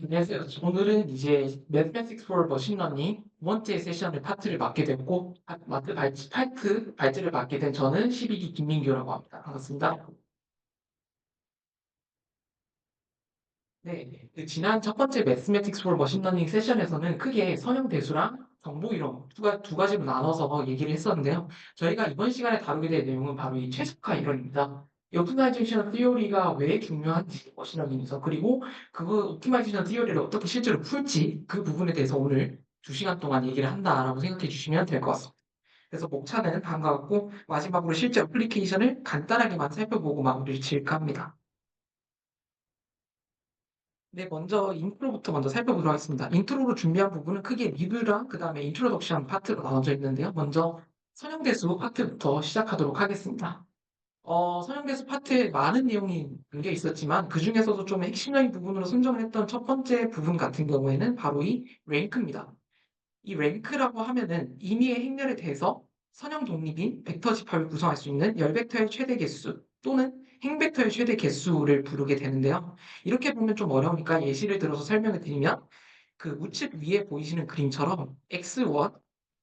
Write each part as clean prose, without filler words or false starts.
안녕하세요. 오늘은 이제 Mathematics for Machine Learning 두 번째 세션의 파트를 맡게 됐고, 파트 발제를 맡게 된 저는 12기 김민규라고 합니다. 반갑습니다. 네, 지난 첫 번째 Mathematics for Machine Learning 세션에서는 크게 선형대수랑 정보 이론 두 가지로 나눠서 얘기를 했었는데요. 저희가 이번 시간에 다루게 될 내용은 바로 이 최적화 이론입니다. 이 오프티마이제이션 티오리가 왜 중요한지 머신러닝에서 그리고 그 오프티마이제이션 티오리를 어떻게 실제로 풀지 그 부분에 대해서 오늘 2시간 동안 얘기를 한다라고 생각해 주시면 될 것 같습니다. 그래서 목차는 다음과 같고 마지막으로 실제 어플리케이션을 간단하게만 살펴보고 마무리를 지을까 합니다. 네, 먼저 인트로부터 먼저 살펴보도록 하겠습니다. 인트로로 준비한 부분은 크게 리뷰랑 그 다음에 인트로덕션 파트로 나눠져 있는데요. 먼저 선형대수 파트부터 시작하도록 하겠습니다. 선형대수 파트에 많은 내용이 담겨 있었지만 그 중에서도 좀 핵심적인 부분으로 선정을 했던 첫 번째 부분 같은 경우에는 바로 이 랭크입니다. 이 랭크라고 하면은 임의의 행렬에 대해서 선형 독립인 벡터 집합을 구성할 수 있는 열 벡터의 최대 개수 또는 행 벡터의 최대 개수를 부르게 되는데요. 이렇게 보면 좀 어려우니까 예시를 들어서 설명을 드리면 그 우측 위에 보이시는 그림처럼 x1,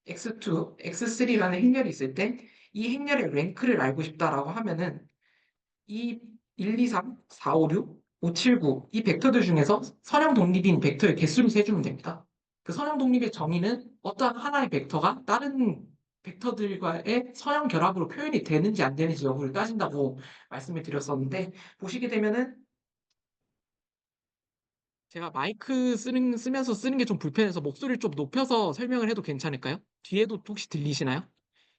x2, x3라는 행렬이 있을 때 이 행렬의 랭크를 알고 싶다라고 하면은 이 1, 2, 3, 4, 5, 6, 5, 7, 9 이 벡터들 중에서 선형 독립인 벡터의 개수를 세주면 됩니다. 그 선형 독립의 정의는 어떠한 하나의 벡터가 다른 벡터들과의 선형 결합으로 표현이 되는지 안 되는지 여부를 따진다고 말씀을 드렸었는데 보시게 되면은 제가 마이크 쓰면서 쓰는 게 좀 불편해서 목소리를 좀 높여서 설명을 해도 괜찮을까요? 뒤에도 혹시 들리시나요?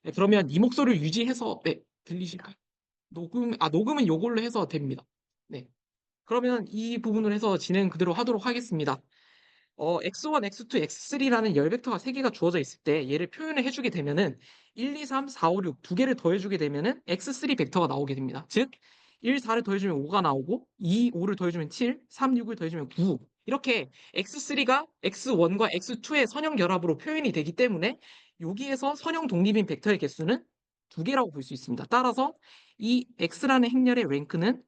네, 그러면 이 목소리를 유지해서 네, 들리실까요? 녹음은 요걸로 해서 됩니다. 네. 그러면 이 부분을 해서 진행 그대로 하도록 하겠습니다. x1, x2, x3라는 열 벡터가 3개가 주어져 있을 때 얘를 표현을 해주게 되면은 1, 2, 3, 4, 5, 6 두 개를 더해주게 되면은 x3 벡터가 나오게 됩니다. 즉 1, 4를 더해주면 5가 나오고 2, 5를 더해주면 7, 3, 6을 더해주면 9 이렇게 x3가 x1과 x2의 선형 결합으로 표현이 되기 때문에 여기에서 선형 독립인 벡터의 개수는 2개라고 볼 수 있습니다. 따라서 이 x라는 행렬의 랭크는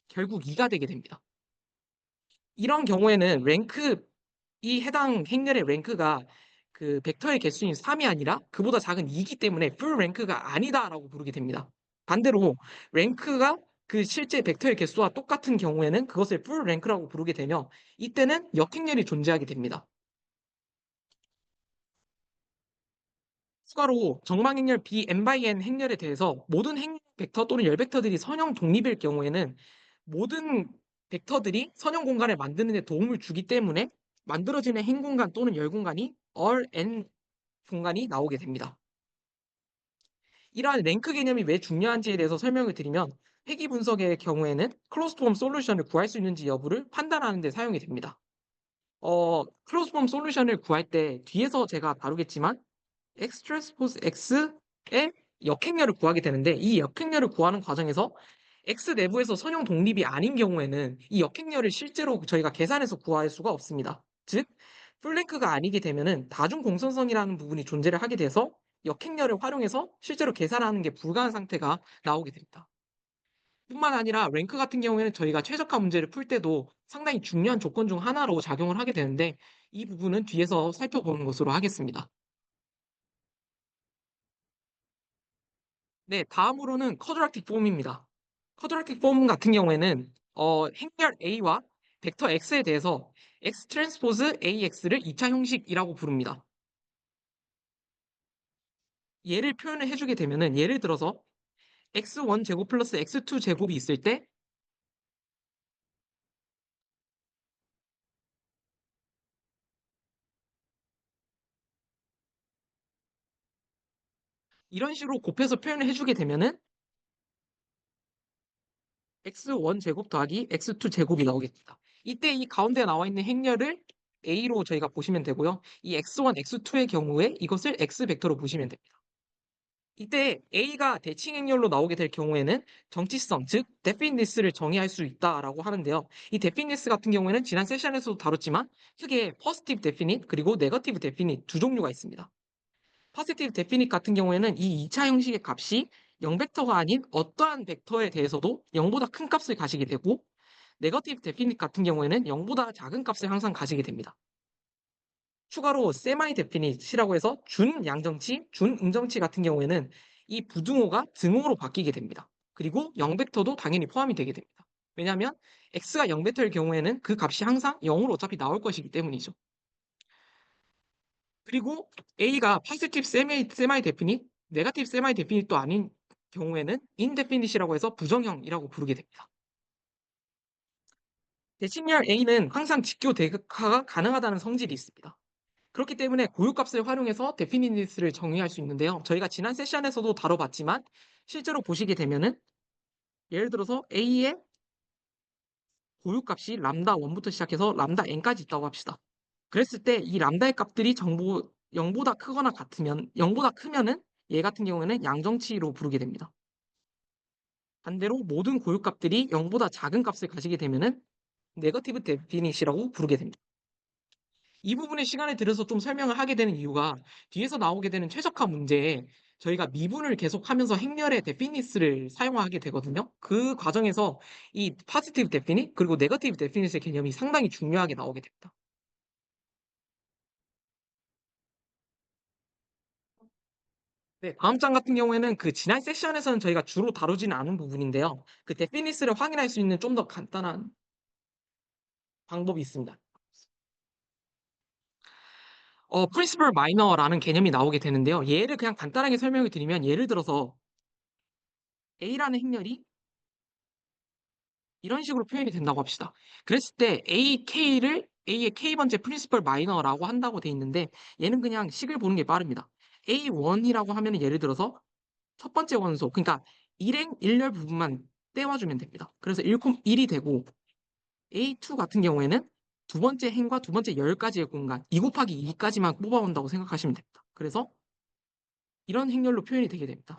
결국 2가 되게 됩니다. 이런 경우에는 이 해당 행렬의 랭크가 그 벡터의 개수인 3이 아니라 그보다 작은 2이기 때문에 풀 랭크가 아니다라고 부르게 됩니다. 반대로 랭크가 그 실제 벡터의 개수와 똑같은 경우에는 그것을 풀 랭크라고 부르게 되며 이때는 역행렬이 존재하게 됩니다. 추가로 정망행렬 B n by n 행렬에 대해서 모든 행렬 벡터 또는 열 벡터들이 선형 독립일 경우에는 모든 벡터들이 선형 공간을 만드는 데 도움을 주기 때문에 만들어지는 행 공간 또는 열 공간이 all n 공간이 나오게 됩니다. 이러한 랭크 개념이 왜 중요한지에 대해서 설명을 드리면 회귀 분석의 경우에는 클로즈드 폼 솔루션을 구할 수 있는지 여부를 판단하는 데 사용이 됩니다. 클로즈드 폼 솔루션을 구할 때 뒤에서 제가 다루겠지만 x 트랜스포즈 x의 역행렬을 구하게 되는데 이 역행렬을 구하는 과정에서 x 내부에서 선형 독립이 아닌 경우에는 이 역행렬을 실제로 저희가 계산해서 구할 수가 없습니다. 즉 풀랭크가 아니게 되면은 다중 공선성이라는 부분이 존재를 하게 돼서 역행렬을 활용해서 실제로 계산하는 게 불가한 상태가 나오게 됩니다. 뿐만 아니라 랭크 같은 경우에는 저희가 최적화 문제를 풀 때도 상당히 중요한 조건 중 하나로 작용을 하게 되는데 이 부분은 뒤에서 살펴보는 것으로 하겠습니다. 네, 다음으로는 쿼드라틱 폼입니다. 쿼드라틱 폼 같은 경우에는 행렬 A와 벡터 X에 대해서 X 트랜스포즈 AX를 2차 형식이라고 부릅니다. 얘를 표현을 해주게 되면은 예를 들어서 x1 제곱 플러스 x2 제곱이 있을 때 이런 식으로 곱해서 표현을 해주게 되면은 x1 제곱 더하기 x2 제곱이 나오겠다. 이때 이 가운데 나와 있는 행렬을 A로 저희가 보시면 되고요. 이 x1, x2의 경우에 이것을 x 벡터로 보시면 됩니다. 이때 A가 대칭 행렬로 나오게 될 경우에는 정치성, 즉 definiteness를 정의할 수 있다라고 하는데요. 이 definiteness 같은 경우에는 지난 세션에서도 다뤘지만 크게 positive definite 그리고 negative definite 두 종류가 있습니다. positive definite 같은 경우에는 이 2차 형식의 값이 0벡터가 아닌 어떠한 벡터에 대해서도 0보다 큰 값을 가지게 되고 네거티브 데피닛 같은 경우에는 0보다 작은 값을 항상 가지게 됩니다. 추가로 세마이 데피닛이라고 해서 준양정치, 준음정치 같은 경우에는 이 부등호가 등호로 바뀌게 됩니다. 그리고 0벡터도 당연히 포함이 되게 됩니다. 왜냐하면 x가 0벡터일 경우에는 그 값이 항상 0으로 어차피 나올 것이기 때문이죠. 그리고 A가 포지티브 세마이 데피닛, 네거티브 세마이 데피닛도 아닌 경우에는 인데피닛이라고 해서 부정형이라고 부르게 됩니다. 대칭열 A는 항상 직교 대극화가 가능하다는 성질이 있습니다. 그렇기 때문에 고유값을 활용해서 데피니트를 정의할 수 있는데요. 저희가 지난 세션에서도 다뤄봤지만 실제로 보시게 되면은 예를 들어서 A의 고유값이 람다 1부터 시작해서 람다 n까지 있다고 합시다. 그랬을 때 이 람다의 값들이 0보다 크거나 같으면 0보다 크면은 얘 같은 경우에는 양정치로 부르게 됩니다. 반대로 모든 고유값들이 0보다 작은 값을 가지게 되면은 네거티브 데피닛이라고 부르게 됩니다. 이 부분에 시간을 들여서 좀 설명을 하게 되는 이유가 뒤에서 나오게 되는 최적화 문제에 저희가 미분을 계속하면서 행렬의 데피니스를 사용하게 되거든요. 그 과정에서 이 포지티브 데피닛 그리고 네거티브 데피닛의 개념이 상당히 중요하게 나오게 됩니다. 네, 다음 장 같은 경우에는 그 지난 세션에서는 저희가 주로 다루지는 않은 부분인데요. 그 데피니스를 확인할 수 있는 좀 더 간단한 방법이 있습니다. principal minor라는 개념이 나오게 되는데요. 얘를 그냥 간단하게 설명을 드리면 예를 들어서 A라는 행렬이 이런 식으로 표현이 된다고 합시다. 그랬을 때 A의 K번째 프린시플 마이너라고 한다고 돼 있는데 얘는 그냥 식을 보는 게 빠릅니다. A1이라고 하면 예를 들어서 첫 번째 원소, 그러니까 일행, 일렬 부분만 떼와주면 됩니다. 그래서 1이 되고 A2 같은 경우에는 두 번째 행과 두 번째 열까지의 공간 2 곱하기 2까지만 뽑아온다고 생각하시면 됩니다. 그래서 이런 행렬로 표현이 되게 됩니다.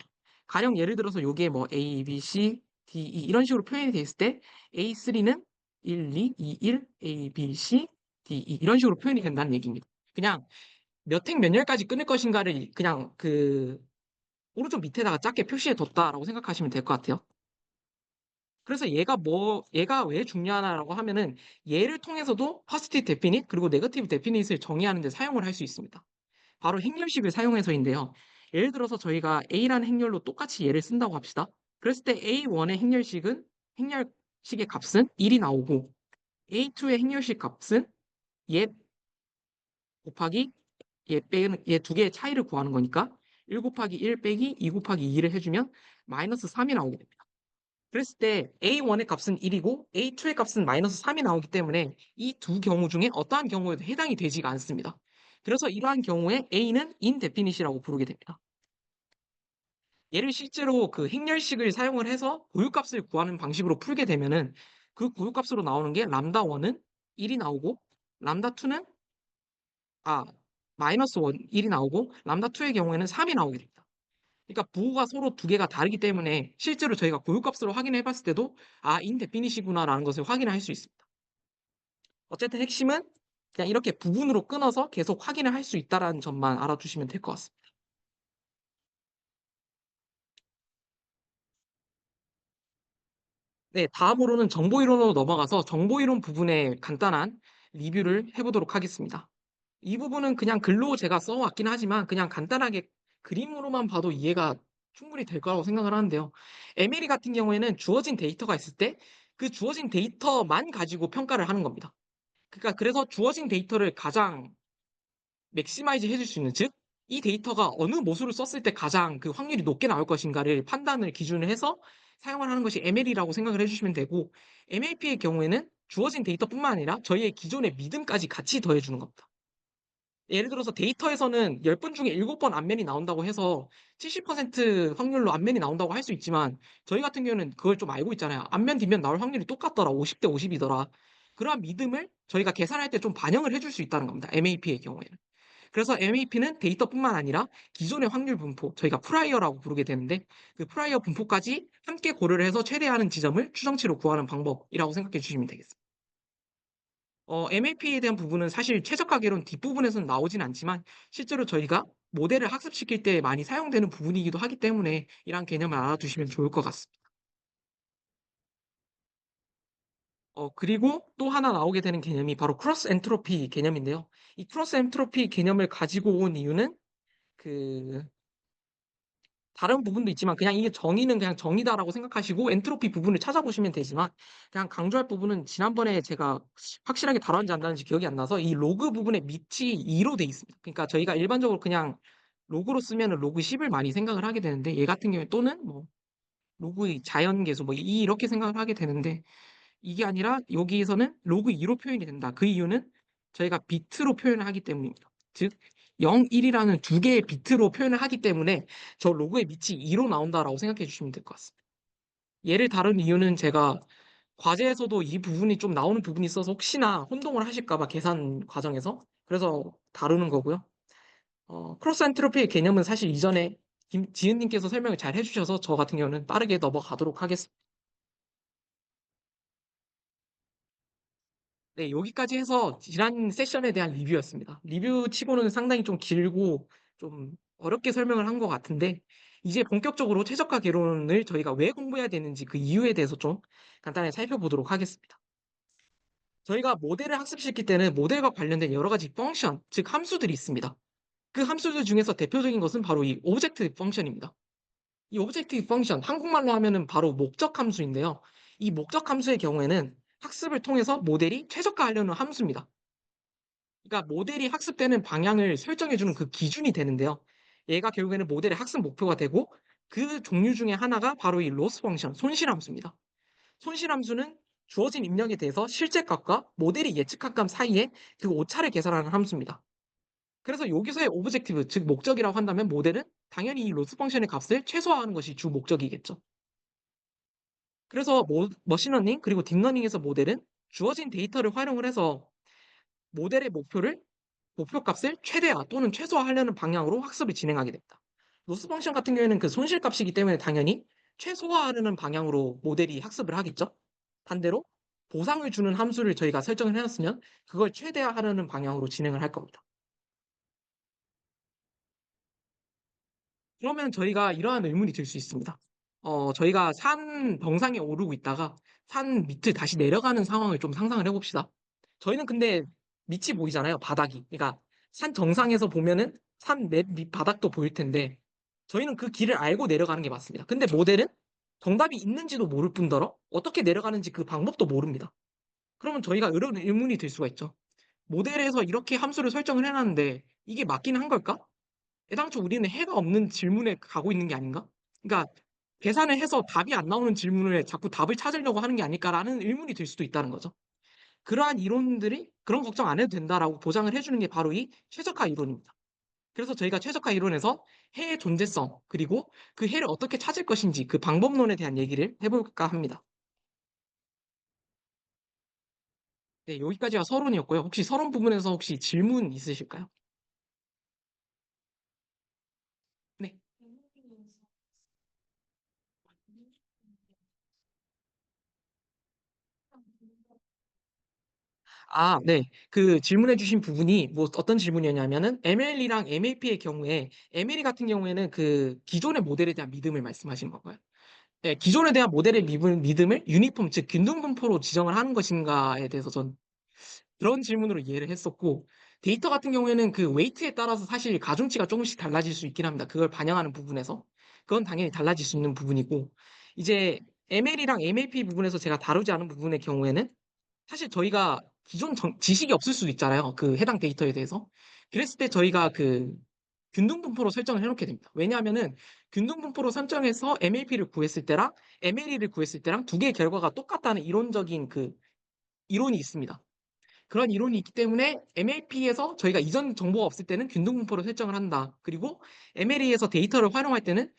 가령 예를 들어서 요게 뭐 A, B, C, D, E 이런 식으로 표현이 돼 있을 때 A3는 1, 2, 2, 1, A, B, C, D, E 이런 식으로 표현이 된다는 얘기입니다. 그냥 몇 행 몇 열까지 끊을 것인가를 그냥 그 오른쪽 밑에다가 작게 표시해 뒀다라고 생각하시면 될 것 같아요. 그래서 얘가 왜 중요하냐라고 하면은 얘를 통해서도 포지티브 데피닛 그리고 네거티브 데피닛을 정의하는 데 사용을 할 수 있습니다. 바로 행렬식을 사용해서인데요. 예를 들어서 저희가 A라는 행렬로 똑같이 얘를 쓴다고 합시다. 그랬을 때 A1의 행렬식의 값은 1이 나오고 A2의 행렬식 값은 얘 곱하기 얘 두 개의 차이를 구하는 거니까 1 곱하기 1 빼기 2 곱하기 2를 해주면 마이너스 3이 나오게 됩니다. 그랬을 때 A1의 값은 1이고 A2의 값은 마이너스 3이 나오기 때문에 이 두 경우 중에 어떠한 경우에도 해당이 되지가 않습니다. 그래서 이러한 경우에 A는 indefinite이라고 부르게 됩니다. 얘를 실제로 그 행렬식을 사용을 해서 고유값을 구하는 방식으로 풀게 되면은 그 고유값으로 나오는 게 람다 1은 1이 나오고 람다 2는 마이너스 1이 나오고 람다 2의 경우에는 3이 나오게 됩니다. 그러니까 부호가 서로 두 개가 다르기 때문에 실제로 저희가 고유값으로 확인해 봤을 때도 인데피니시구나라는 것을 확인할 수 있습니다. 어쨌든 핵심은 그냥 이렇게 부분으로 끊어서 계속 확인을 할 수 있다는 점만 알아두시면 될 것 같습니다. 네, 다음으로는 정보이론으로 넘어가서 정보이론 부분에 간단한 리뷰를 해보도록 하겠습니다. 이 부분은 그냥 글로 제가 써왔긴 하지만 그냥 간단하게 그림으로만 봐도 이해가 충분히 될 거라고 생각을 하는데요. MLE 같은 경우에는 주어진 데이터가 있을 때 그 주어진 데이터만 가지고 평가를 하는 겁니다. 그러니까 그래서 주어진 데이터를 가장 맥시마이즈 해줄 수 있는, 즉, 이 데이터가 어느 모수를 썼을 때 가장 그 확률이 높게 나올 것인가를 판단을 기준으로 해서 사용을 하는 것이 ML이라고 생각을 해주시면 되고, MLP의 경우에는 주어진 데이터뿐만 아니라 저희의 기존의 믿음까지 같이 더해주는 겁니다. 예를 들어서 데이터에서는 10번 중에 7번 앞면이 나온다고 해서 70% 확률로 앞면이 나온다고 할 수 있지만 저희 같은 경우는 그걸 좀 알고 있잖아요. 앞면, 뒷면 나올 확률이 똑같더라. 50대 50이더라. 그러한 믿음을 저희가 계산할 때 좀 반영을 해줄 수 있다는 겁니다. MAP의 경우에는. 그래서 MAP는 데이터뿐만 아니라 기존의 확률 분포, 저희가 프라이어라고 부르게 되는데 그 프라이어 분포까지 함께 고려를 해서 최대하는 지점을 추정치로 구하는 방법이라고 생각해 주시면 되겠습니다. MAP에 대한 부분은 사실 최적화 개론 뒷부분에서는 나오진 않지만 실제로 저희가 모델을 학습시킬 때 많이 사용되는 부분이기도 하기 때문에 이런 개념을 알아두시면 좋을 것 같습니다. 그리고 또 하나 나오게 되는 개념이 바로 크로스 엔트로피 개념인데요. 이 크로스 엔트로피 개념을 가지고 온 이유는 그 다른 부분도 있지만 그냥 이게 정의는 그냥 정의다라고 생각하시고 엔트로피 부분을 찾아보시면 되지만 그냥 강조할 부분은 지난번에 제가 확실하게 다뤘는지 안 다뤘는지 기억이 안 나서 이 로그 부분의 밑이 2로 돼 있습니다. 그러니까 저희가 일반적으로 그냥 로그로 쓰면은 로그 10을 많이 생각을 하게 되는데 얘 같은 경우에 또는 뭐 로그의 자연계수 뭐 이렇게 생각을 하게 되는데 이게 아니라 여기에서는 로그 2로 표현이 된다. 그 이유는 저희가 비트로 표현을 하기 때문입니다. 즉 0, 1이라는 두 개의 비트로 표현을 하기 때문에 저 로그의 밑이 2로 나온다라고 생각해 주시면 될 것 같습니다. 얘를 다룬 이유는 제가 과제에서도 이 부분이 좀 나오는 부분이 있어서 혹시나 혼동을 하실까 봐 계산 과정에서 그래서 다루는 거고요. 크로스 엔트로피의 개념은 사실 이전에 지은님께서 설명을 잘 해주셔서 저 같은 경우는 빠르게 넘어가도록 하겠습니다. 네, 여기까지 해서 지난 세션에 대한 리뷰였습니다. 리뷰 치고는 상당히 좀 길고 좀 어렵게 설명을 한 것 같은데, 이제 본격적으로 최적화 개론을 저희가 왜 공부해야 되는지 그 이유에 대해서 좀 간단히 살펴보도록 하겠습니다. 저희가 모델을 학습시킬 때는 모델과 관련된 여러 가지 펑션, 즉 함수들이 있습니다. 그 함수들 중에서 대표적인 것은 바로 이 오브젝트 펑션입니다. 이 오브젝트 펑션, 한국말로 하면은 바로 목적 함수인데요. 이 목적 함수의 경우에는 학습을 통해서 모델이 최적화하려는 함수입니다. 그러니까 모델이 학습되는 방향을 설정해주는 그 기준이 되는데요. 얘가 결국에는 모델의 학습 목표가 되고 그 종류 중에 하나가 바로 이 로스 펑션, 손실함수입니다. 손실함수는 주어진 입력에 대해서 실제값과 모델이 예측한 값 사이에 그 오차를 계산하는 함수입니다. 그래서 여기서의 오브젝티브, 즉 목적이라고 한다면 모델은 당연히 이 로스 펑션의 값을 최소화하는 것이 주 목적이겠죠. 그래서 머신러닝 그리고 딥러닝에서 모델은 주어진 데이터를 활용을 해서 모델의 목표값을 최대화 또는 최소화하려는 방향으로 학습을 진행하게 됩니다. 로스 펑션 같은 경우에는 그 손실값이기 때문에 당연히 최소화하려는 방향으로 모델이 학습을 하겠죠. 반대로 보상을 주는 함수를 저희가 설정을 해놨으면 그걸 최대화하려는 방향으로 진행을 할 겁니다. 그러면 저희가 이러한 의문이 들 수 있습니다. 저희가 산 정상에 오르고 있다가 산 밑을 다시 내려가는 상황을 좀 상상을 해봅시다. 저희는 근데 밑이 보이잖아요, 바닥이. 그러니까 산 정상에서 보면은 산 밑 바닥도 보일 텐데 저희는 그 길을 알고 내려가는 게 맞습니다. 근데 모델은 정답이 있는지도 모를 뿐더러 어떻게 내려가는지 그 방법도 모릅니다. 그러면 저희가 이런 의문이 들 수가 있죠. 모델에서 이렇게 함수를 설정을 해놨는데 이게 맞긴 한 걸까? 애당초 우리는 해가 없는 질문에 가고 있는 게 아닌가? 그러니까 계산을 해서 답이 안 나오는 질문을 자꾸 답을 찾으려고 하는 게 아닐까라는 의문이 들 수도 있다는 거죠. 그러한 이론들이 그런 걱정 안 해도 된다라고 보장을 해주는 게 바로 이 최적화 이론입니다. 그래서 저희가 최적화 이론에서 해의 존재성 그리고 그 해를 어떻게 찾을 것인지 그 방법론에 대한 얘기를 해볼까 합니다. 네, 여기까지가 서론이었고요. 혹시 서론 부분에서 혹시 질문 있으실까요? 네. 네. 그 질문해 주신 부분이 뭐 어떤 질문이었냐면은 ML이랑 MAP의 경우에 ML 같은 경우에는 그 기존의 모델에 대한 믿음을 말씀하시는 건가요? 네, 기존에 대한 모델의 믿음을 유니폼, 즉 균등분포로 지정을 하는 것인가에 대해서 전 그런 질문으로 이해를 했었고 데이터 같은 경우에는 그 웨이트에 따라서 사실 가중치가 조금씩 달라질 수 있긴 합니다. 그걸 반영하는 부분에서 그건 당연히 달라질 수 있는 부분이고 이제 ML이랑 MAP 부분에서 제가 다루지 않은 부분의 경우에는 사실 저희가 기존 지식이 없을 수도 있잖아요. 그 해당 데이터에 대해서. 그랬을 때 저희가 그 균등분포로 설정을 해놓게 됩니다. 왜냐하면은 균등분포로 설정해서 MAP를 구했을 때랑 MLE를 구했을 때랑 두 개의 결과가 똑같다는 이론적인 그 이론이 있습니다. 그런 이론이 있기 때문에 MAP에서 저희가 이전 정보가 없을 때는 균등분포로 설정을 한다. 그리고 MLE에서 데이터를 활용할 때는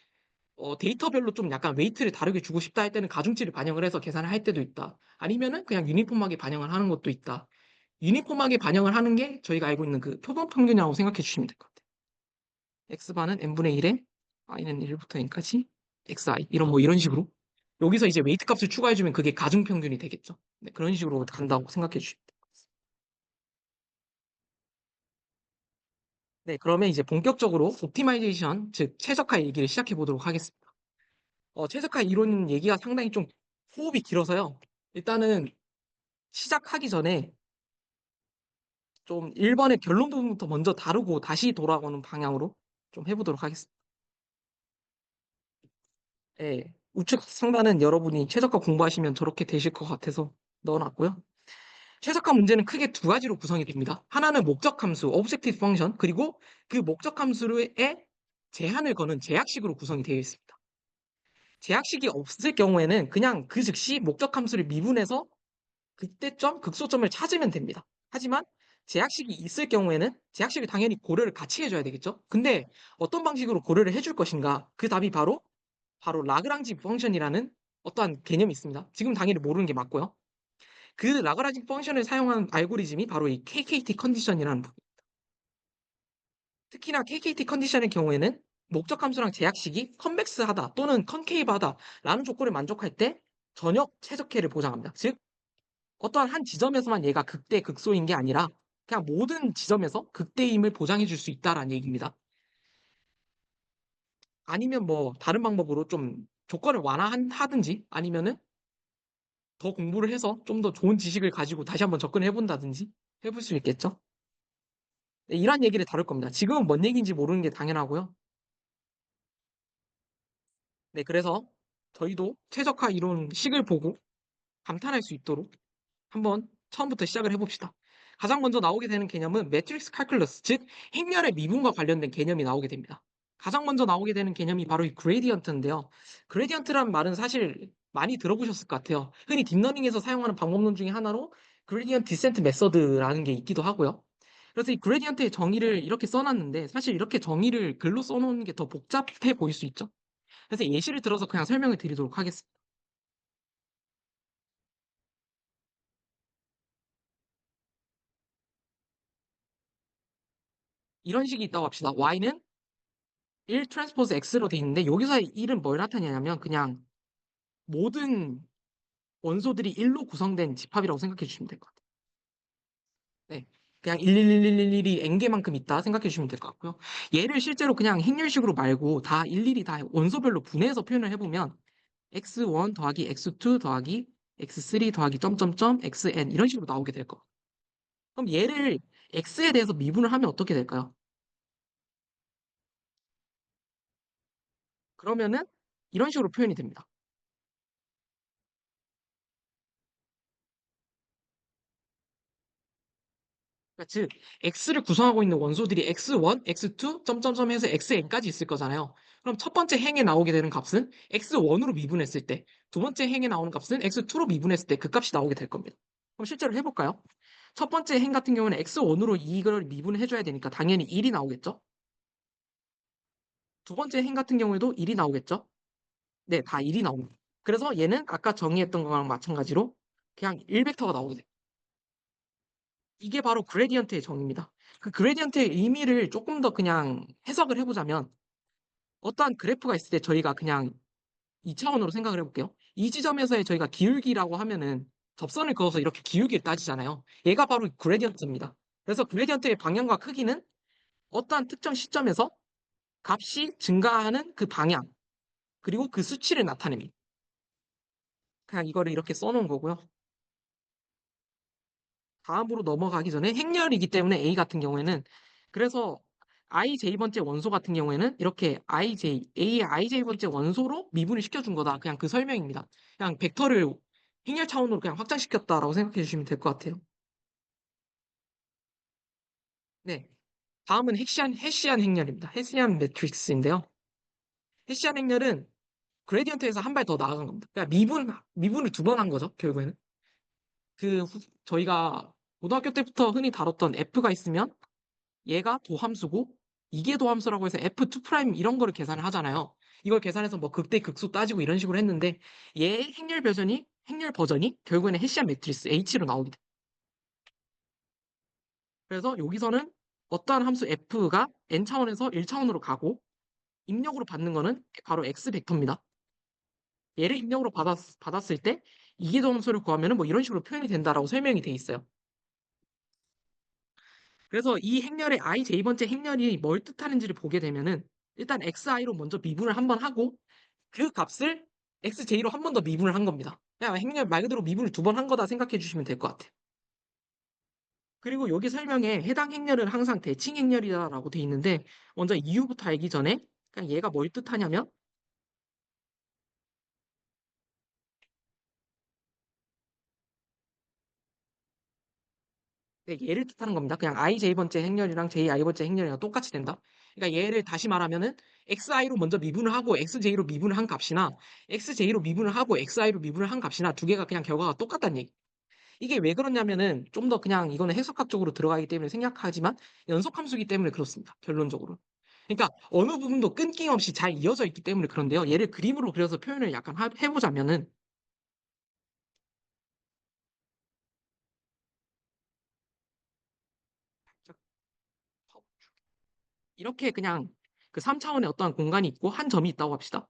데이터별로 좀 약간 웨이트를 다르게 주고 싶다 할 때는 가중치를 반영을 해서 계산을 할 때도 있다. 아니면은 그냥 유니폼하게 반영을 하는 것도 있다. 유니폼하게 반영을 하는 게 저희가 알고 있는 그 표본 평균이라고 생각해 주시면 될 것 같아요. x바는 n분의 1에 i는 1부터 n까지 xi 이런 뭐 이런 식으로 여기서 이제 웨이트 값을 추가해주면 그게 가중 평균이 되겠죠. 네, 그런 식으로 간다고 생각해 주시면 돼요. 네, 그러면 이제 본격적으로 옵티마이제이션, 즉 최적화 얘기를 시작해 보도록 하겠습니다. 최적화 이론 얘기가 상당히 좀 호흡이 길어서요. 일단은 시작하기 전에 좀 1번의 결론 부분부터 먼저 다루고 다시 돌아오는 방향으로 좀 해보도록 하겠습니다. 예, 우측 상단은 여러분이 최저가 공부하시면 저렇게 되실 것 같아서 넣어놨고요. 최적화 문제는 크게 두 가지로 구성이 됩니다. 하나는 목적 함수, objective function, 그리고 그 목적 함수에 제한을 거는 제약식으로 구성이 되어 있습니다. 제약식이 없을 경우에는 그냥 그 즉시 목적 함수를 미분해서 그때점, 극소점을 찾으면 됩니다. 하지만 제약식이 있을 경우에는 제약식을 당연히 고려를 같이 해줘야 되겠죠. 근데 어떤 방식으로 고려를 해줄 것인가? 그 답이 바로 라그랑지 펑션이라는 어떠한 개념이 있습니다. 지금 당연히 모르는 게 맞고요. 그 라그랑지 펑션을 사용한 알고리즘이 바로 이 KKT 컨디션이라는 부분. 특히나 KKT 컨디션의 경우에는 목적 함수랑 제약식이 컨벡스하다 또는 컨케이브하다라는 조건을 만족할 때 전역 최적해를 보장합니다. 즉 어떠한 한 지점에서만 얘가 극대 극소인 게 아니라 그냥 모든 지점에서 극대임을 보장해 줄 수 있다라는 얘기입니다. 아니면 뭐 다른 방법으로 좀 조건을 완화하든지 아니면은 더 공부를 해서 좀 더 좋은 지식을 가지고 다시 한번 접근해 본다든지 해볼 수 있겠죠. 네, 이런 얘기를 다룰 겁니다. 지금은 뭔 얘기인지 모르는 게 당연하고요. 네, 그래서 저희도 최적화 이론식을 보고 감탄할 수 있도록 한번 처음부터 시작을 해봅시다. 가장 먼저 나오게 되는 개념은 매트릭스 칼큘러스, 즉 행렬의 미분과 관련된 개념이 나오게 됩니다. 가장 먼저 나오게 되는 개념이 바로 이 그레디언트인데요. 그레디언트란 말은 사실 많이 들어보셨을 것 같아요. 흔히 딥러닝에서 사용하는 방법론 중에 하나로 그레디언트 디센트 메서드라는 게 있기도 하고요. 그래서 이 그레디언트의 정의를 이렇게 써놨는데 사실 이렇게 정의를 글로 써놓는 게 더 복잡해 보일 수 있죠. 그래서 예시를 들어서 그냥 설명을 드리도록 하겠습니다. 이런 식이 있다고 합시다. y는 1 트랜스포즈 x로 돼 있는데 여기서의 1은 뭘 나타내냐면 그냥 모든 원소들이 1로 구성된 집합이라고 생각해 주시면 될 것 같아요. 네. 그냥 11111이 n개만큼 있다 생각해 주시면 될 것 같고요. 얘를 실제로 그냥 행렬식으로 말고 다 일일이 다 원소별로 분해해서 표현을 해보면 x1 더하기 x2 더하기 x3 더하기 점점점 xn 이런 식으로 나오게 될 거예요. 그럼 얘를 x에 대해서 미분을 하면 어떻게 될까요? 그러면은 이런 식으로 표현이 됩니다. 그러니까 즉 x를 구성하고 있는 원소들이 x1, x2, 점점점 해서 xn까지 있을 거잖아요. 그럼 첫 번째 행에 나오게 되는 값은 x1으로 미분했을 때, 두 번째 행에 나오는 값은 x2로 미분했을 때 그 값이 나오게 될 겁니다. 그럼 실제로 해볼까요? 첫 번째 행 같은 경우는 x1으로 이걸 미분을 해줘야 되니까 당연히 1이 나오겠죠? 두 번째 행 같은 경우에도 1이 나오겠죠? 네, 다 1이 나옵니다. 그래서 얘는 아까 정의했던 거랑 마찬가지로 그냥 1벡터가 나오게 돼요. 이게 바로 그레디언트의 정의입니다. 그 그레디언트의 의미를 조금 더 그냥 해석을 해보자면 어떠한 그래프가 있을 때 저희가 그냥 2차원으로 생각을 해볼게요. 이 지점에서의 저희가 기울기라고 하면은 접선을 그어서 이렇게 기울기를 따지잖아요. 얘가 바로 그레디언트입니다. 그래서 그레디언트의 방향과 크기는 어떠한 특정 시점에서 값이 증가하는 그 방향 그리고 그 수치를 나타냅니다. 그냥 이거를 이렇게 써놓은 거고요. 다음으로 넘어가기 전에 행렬이기 때문에 A 같은 경우에는 그래서 ij번째 원소 같은 경우에는 이렇게 A의 ij번째 원소로 미분을 시켜준 거다. 그냥 그 설명입니다. 그냥 벡터를 행렬 차원으로 그냥 확장시켰다라고 생각해 주시면 될 것 같아요. 네. 다음은 해시안 행렬입니다. 해시안 매트릭스인데요. 해시안 행렬은 그레디언트에서 한 발 더 나아간 겁니다. 그러니까 미분을 두 번 한 거죠, 결국에는. 저희가 고등학교 때부터 흔히 다뤘던 F가 있으면 얘가 도함수고 이게 도함수라고 해서 F2' 이런 거를 계산을 하잖아요. 이걸 계산해서 뭐 극대 극소 따지고 이런 식으로 했는데 얘의 행렬 버전이 결국에는 해시안 매트리스 H로 나오게 돼. 그래서 여기서는 어떠한 함수 F가 N차원에서 1차원으로 가고 입력으로 받는 거는 바로 X 벡터입니다. 얘를 입력으로 받았을 때 이기도 함수를 구하면 뭐 이런 식으로 표현이 된다라고 설명이 돼 있어요. 그래서 이 행렬의 ij번째 행렬이 뭘 뜻하는지를 보게 되면은 일단 xi로 먼저 미분을 한번 하고 그 값을 xj로 한 번 더 미분을 한 겁니다. 그냥 행렬 말 그대로 미분을 두 번 한 거다 생각해 주시면 될 것 같아요. 그리고 여기 설명에 해당 행렬은 항상 대칭 행렬이다라고 돼 있는데 먼저 이유부터 알기 전에 그냥 얘가 뭘 뜻하냐면 네, 얘를 뜻하는 겁니다. 그냥 i j번째 행렬이랑 j i번째 행렬이랑 똑같이 된다. 그러니까 얘를 다시 말하면은 xi로 먼저 미분을 하고 xj로 미분을 한 값이나 xj로 미분을 하고 xi로 미분을 한 값이나 두 개가 그냥 결과가 똑같다는 얘기. 이게 왜 그러냐면은 좀 더 그냥 이거는 해석학적으로 들어가기 때문에 생략하지만 연속함수기 때문에 그렇습니다. 결론적으로. 그러니까 어느 부분도 끊김없이 잘 이어져 있기 때문에 그런데요. 얘를 그림으로 그려서 표현을 약간 해보자면은 이렇게 그냥 그 3차원의 어떠한 공간이 있고 한 점이 있다고 합시다.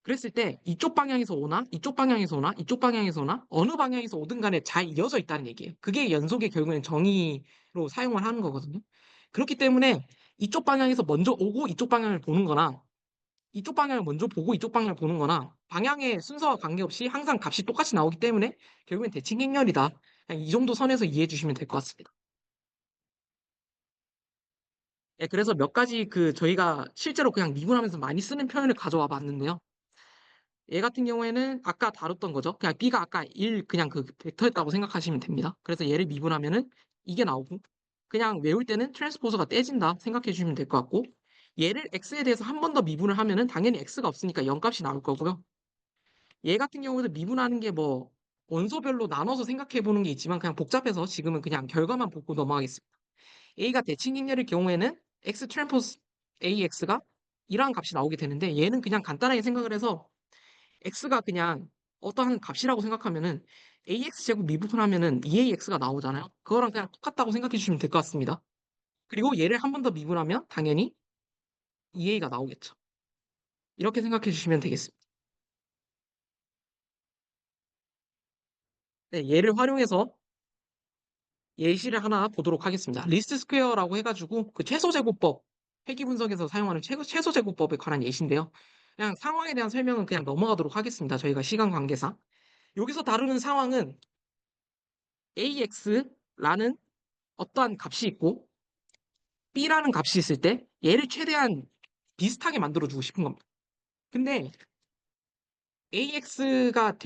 그랬을 때 이쪽 방향에서 오나 이쪽 방향에서 오나 이쪽 방향에서 오나 어느 방향에서 오든 간에 잘 이어져 있다는 얘기예요. 그게 연속의 결국에는 정의로 사용을 하는 거거든요. 그렇기 때문에 이쪽 방향에서 먼저 오고 이쪽 방향을 보는 거나 이쪽 방향을 먼저 보고 이쪽 방향을 보는 거나 방향의 순서와 관계없이 항상 값이 똑같이 나오기 때문에 결국엔 대칭 행렬이다. 그냥 이 정도 선에서 이해해 주시면 될 것 같습니다. 예, 그래서 몇 가지 그 저희가 실제로 그냥 미분하면서 많이 쓰는 표현을 가져와 봤는데요. 얘 같은 경우에는 아까 다뤘던 거죠. 그냥 B가 아까 1 그냥 그 벡터였다고 생각하시면 됩니다. 그래서 얘를 미분하면은 이게 나오고 그냥 외울 때는 트랜스포즈가 떼진다 생각해 주시면 될 것 같고 얘를 X에 대해서 한 번 더 미분을 하면은 당연히 X가 없으니까 0값이 나올 거고요. 얘 같은 경우도 미분하는 게 뭐 원소별로 나눠서 생각해 보는 게 있지만 그냥 복잡해서 지금은 그냥 결과만 보고 넘어가겠습니다. A가 대칭행렬일 경우에는 X 트랜스포즈 AX가 이러한 값이 나오게 되는데 얘는 그냥 간단하게 생각을 해서 x가 그냥 어떠한 값이라고 생각하면은 ax 제곱 미분하면은 2ax가 나오잖아요. 그거랑 그냥 똑같다고 생각해 주시면 될 것 같습니다. 그리고 얘를 한 번 더 미분하면 당연히 2a가 나오겠죠. 이렇게 생각해 주시면 되겠습니다. 네, 얘를 활용해서 예시를 하나 보도록 하겠습니다. 리스트 스퀘어라고 해가지고 그 최소제곱법 회귀 분석에서 사용하는 최소제곱법에 관한 예시인데요. 그냥 상황에 대한 설명은 그냥 넘어가도록 하겠습니다. 저희가 시간 관계상. 여기서 다루는 상황은 AX라는 어떠한 값이 있고 B라는 값이 있을 때 얘를 최대한 비슷하게 만들어주고 싶은 겁니다. 근데 AX가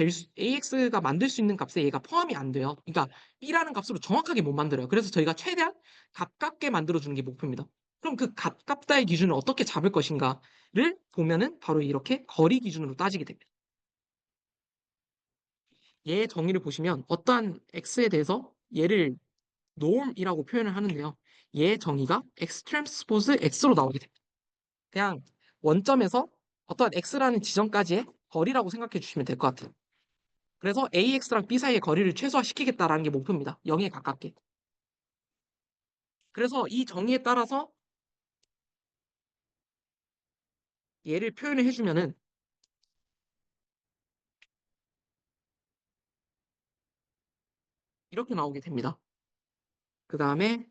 만들 수 있는 값에 얘가 포함이 안 돼요. 그러니까 B라는 값으로 정확하게 못 만들어요. 그래서 저희가 최대한 가깝게 만들어주는 게 목표입니다. 그럼 그 가깝다의 기준을 어떻게 잡을 것인가를 보면은 바로 이렇게 거리 기준으로 따지게 됩니다. 얘의 정의를 보시면 어떠한 X에 대해서 얘를 norm이라고 표현을 하는데요. 얘의 정의가 X 트랜스포즈 X로 나오게 됩니다. 그냥 원점에서 어떠한 x라는 지점까지의 거리라고 생각해 주시면 될 것 같아요. 그래서 ax랑 b 사이의 거리를 최소화시키겠다라는 게 목표입니다. 0에 가깝게. 그래서 이 정의에 따라서 얘를 표현을 해주면은 이렇게 나오게 됩니다. 그 다음에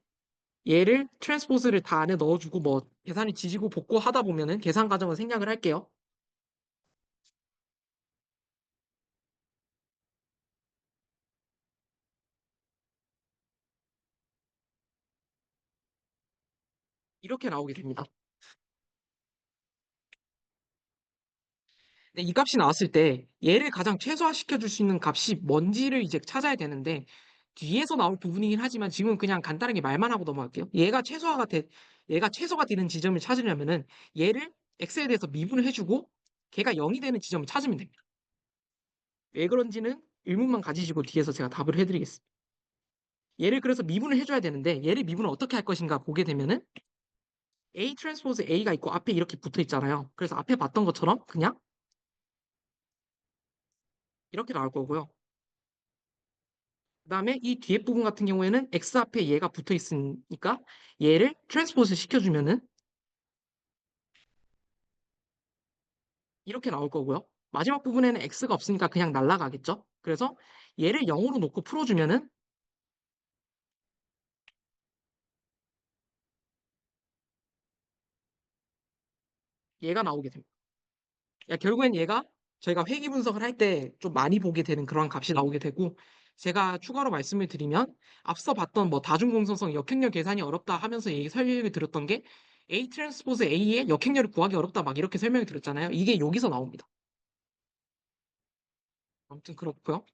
얘를 트랜스포즈를 다 안에 넣어주고 뭐 계산이 지지고 볶고 하다 보면은 계산 과정을 생략을 할게요. 이렇게 나오게 됩니다. 네, 이 값이 나왔을 때 얘를 가장 최소화시켜 줄 수 있는 값이 뭔지를 이제 찾아야 되는데 뒤에서 나올 부분이긴 하지만 지금은 그냥 간단하게 말만 하고 넘어갈게요. 얘가 최소가 되는 지점을 찾으려면은 얘를 x에 대해서 미분을 해주고 걔가 0이 되는 지점을 찾으면 됩니다. 왜 그런지는 의문만 가지시고 뒤에서 제가 답을 해드리겠습니다. 얘를 그래서 미분을 해줘야 되는데 얘를 미분을 어떻게 할 것인가 보게 되면은 A 트랜스포즈 A가 있고 앞에 이렇게 붙어 있잖아요. 그래서 앞에 봤던 것처럼 그냥 이렇게 나올 거고요. 그다음에 이 뒤에 부분 같은 경우에는 x 앞에 얘가 붙어 있으니까 얘를 트랜스포즈 시켜주면은 이렇게 나올 거고요. 마지막 부분에는 x가 없으니까 그냥 날아가겠죠. 그래서 얘를 0으로 놓고 풀어주면은 얘가 나오게 됩니다. 야, 결국엔 얘가 저희가 회귀 분석을 할 때 좀 많이 보게 되는 그런 값이 나오게 되고, 제가 추가로 말씀을 드리면 앞서 봤던 뭐 다중공성성 역행렬 계산이 어렵다 하면서 설명을 드렸던 게 A 트랜스포즈 A의 역행렬을 구하기 어렵다 막 이렇게 설명을 드렸잖아요. 이게 여기서 나옵니다. 아무튼 그렇고요.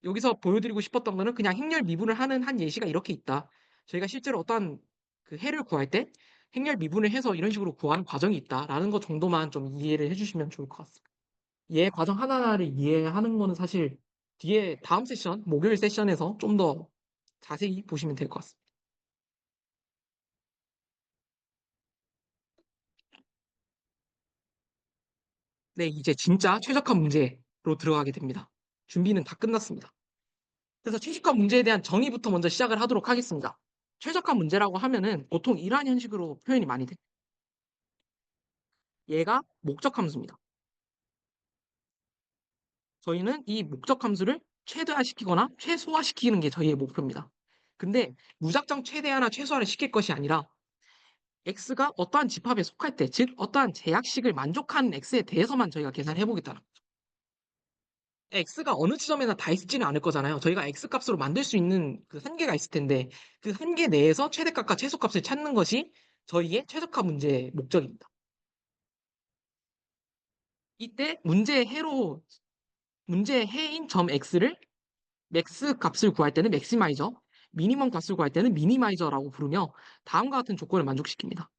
여기서 보여드리고 싶었던 거는 그냥 행렬 미분을 하는 한 예시가 이렇게 있다. 저희가 실제로 어떤 그 해를 구할 때 행렬 미분을 해서 이런 식으로 구하는 과정이 있다라는 것 정도만 좀 이해를 해주시면 좋을 것 같습니다. 얘 과정 하나하나를 이해하는 거는 사실 뒤에 다음 세션, 목요일 세션에서 좀 더 자세히 보시면 될 것 같습니다. 네, 이제 진짜 최적화 문제로 들어가게 됩니다. 준비는 다 끝났습니다. 그래서 최적화 문제에 대한 정의부터 먼저 시작을 하도록 하겠습니다. 최적화 문제라고 하면은 보통 이러한 형식으로 표현이 많이 돼요. 얘가 목적 함수입니다. 저희는 이 목적 함수를 최대화시키거나 최소화시키는 게 저희의 목표입니다. 근데 무작정 최대화나 최소화를 시킬 것이 아니라 x가 어떠한 집합에 속할 때, 즉 어떠한 제약식을 만족하는 x에 대해서만 저희가 계산해 보겠다는 거죠. x가 어느 지점에나 다 있지는 않을 거잖아요. 저희가 x 값으로 만들 수 있는 그 한계가 있을 텐데 그 한계 내에서 최대값과 최소값을 찾는 것이 저희의 최적화 문제의 목적입니다. 이때 문제의 해인 점 x를 맥스 값을 구할 때는 맥시마이저, 미니멈 값을 구할 때는 미니마이저라고 부르며 다음과 같은 조건을 만족시킵니다.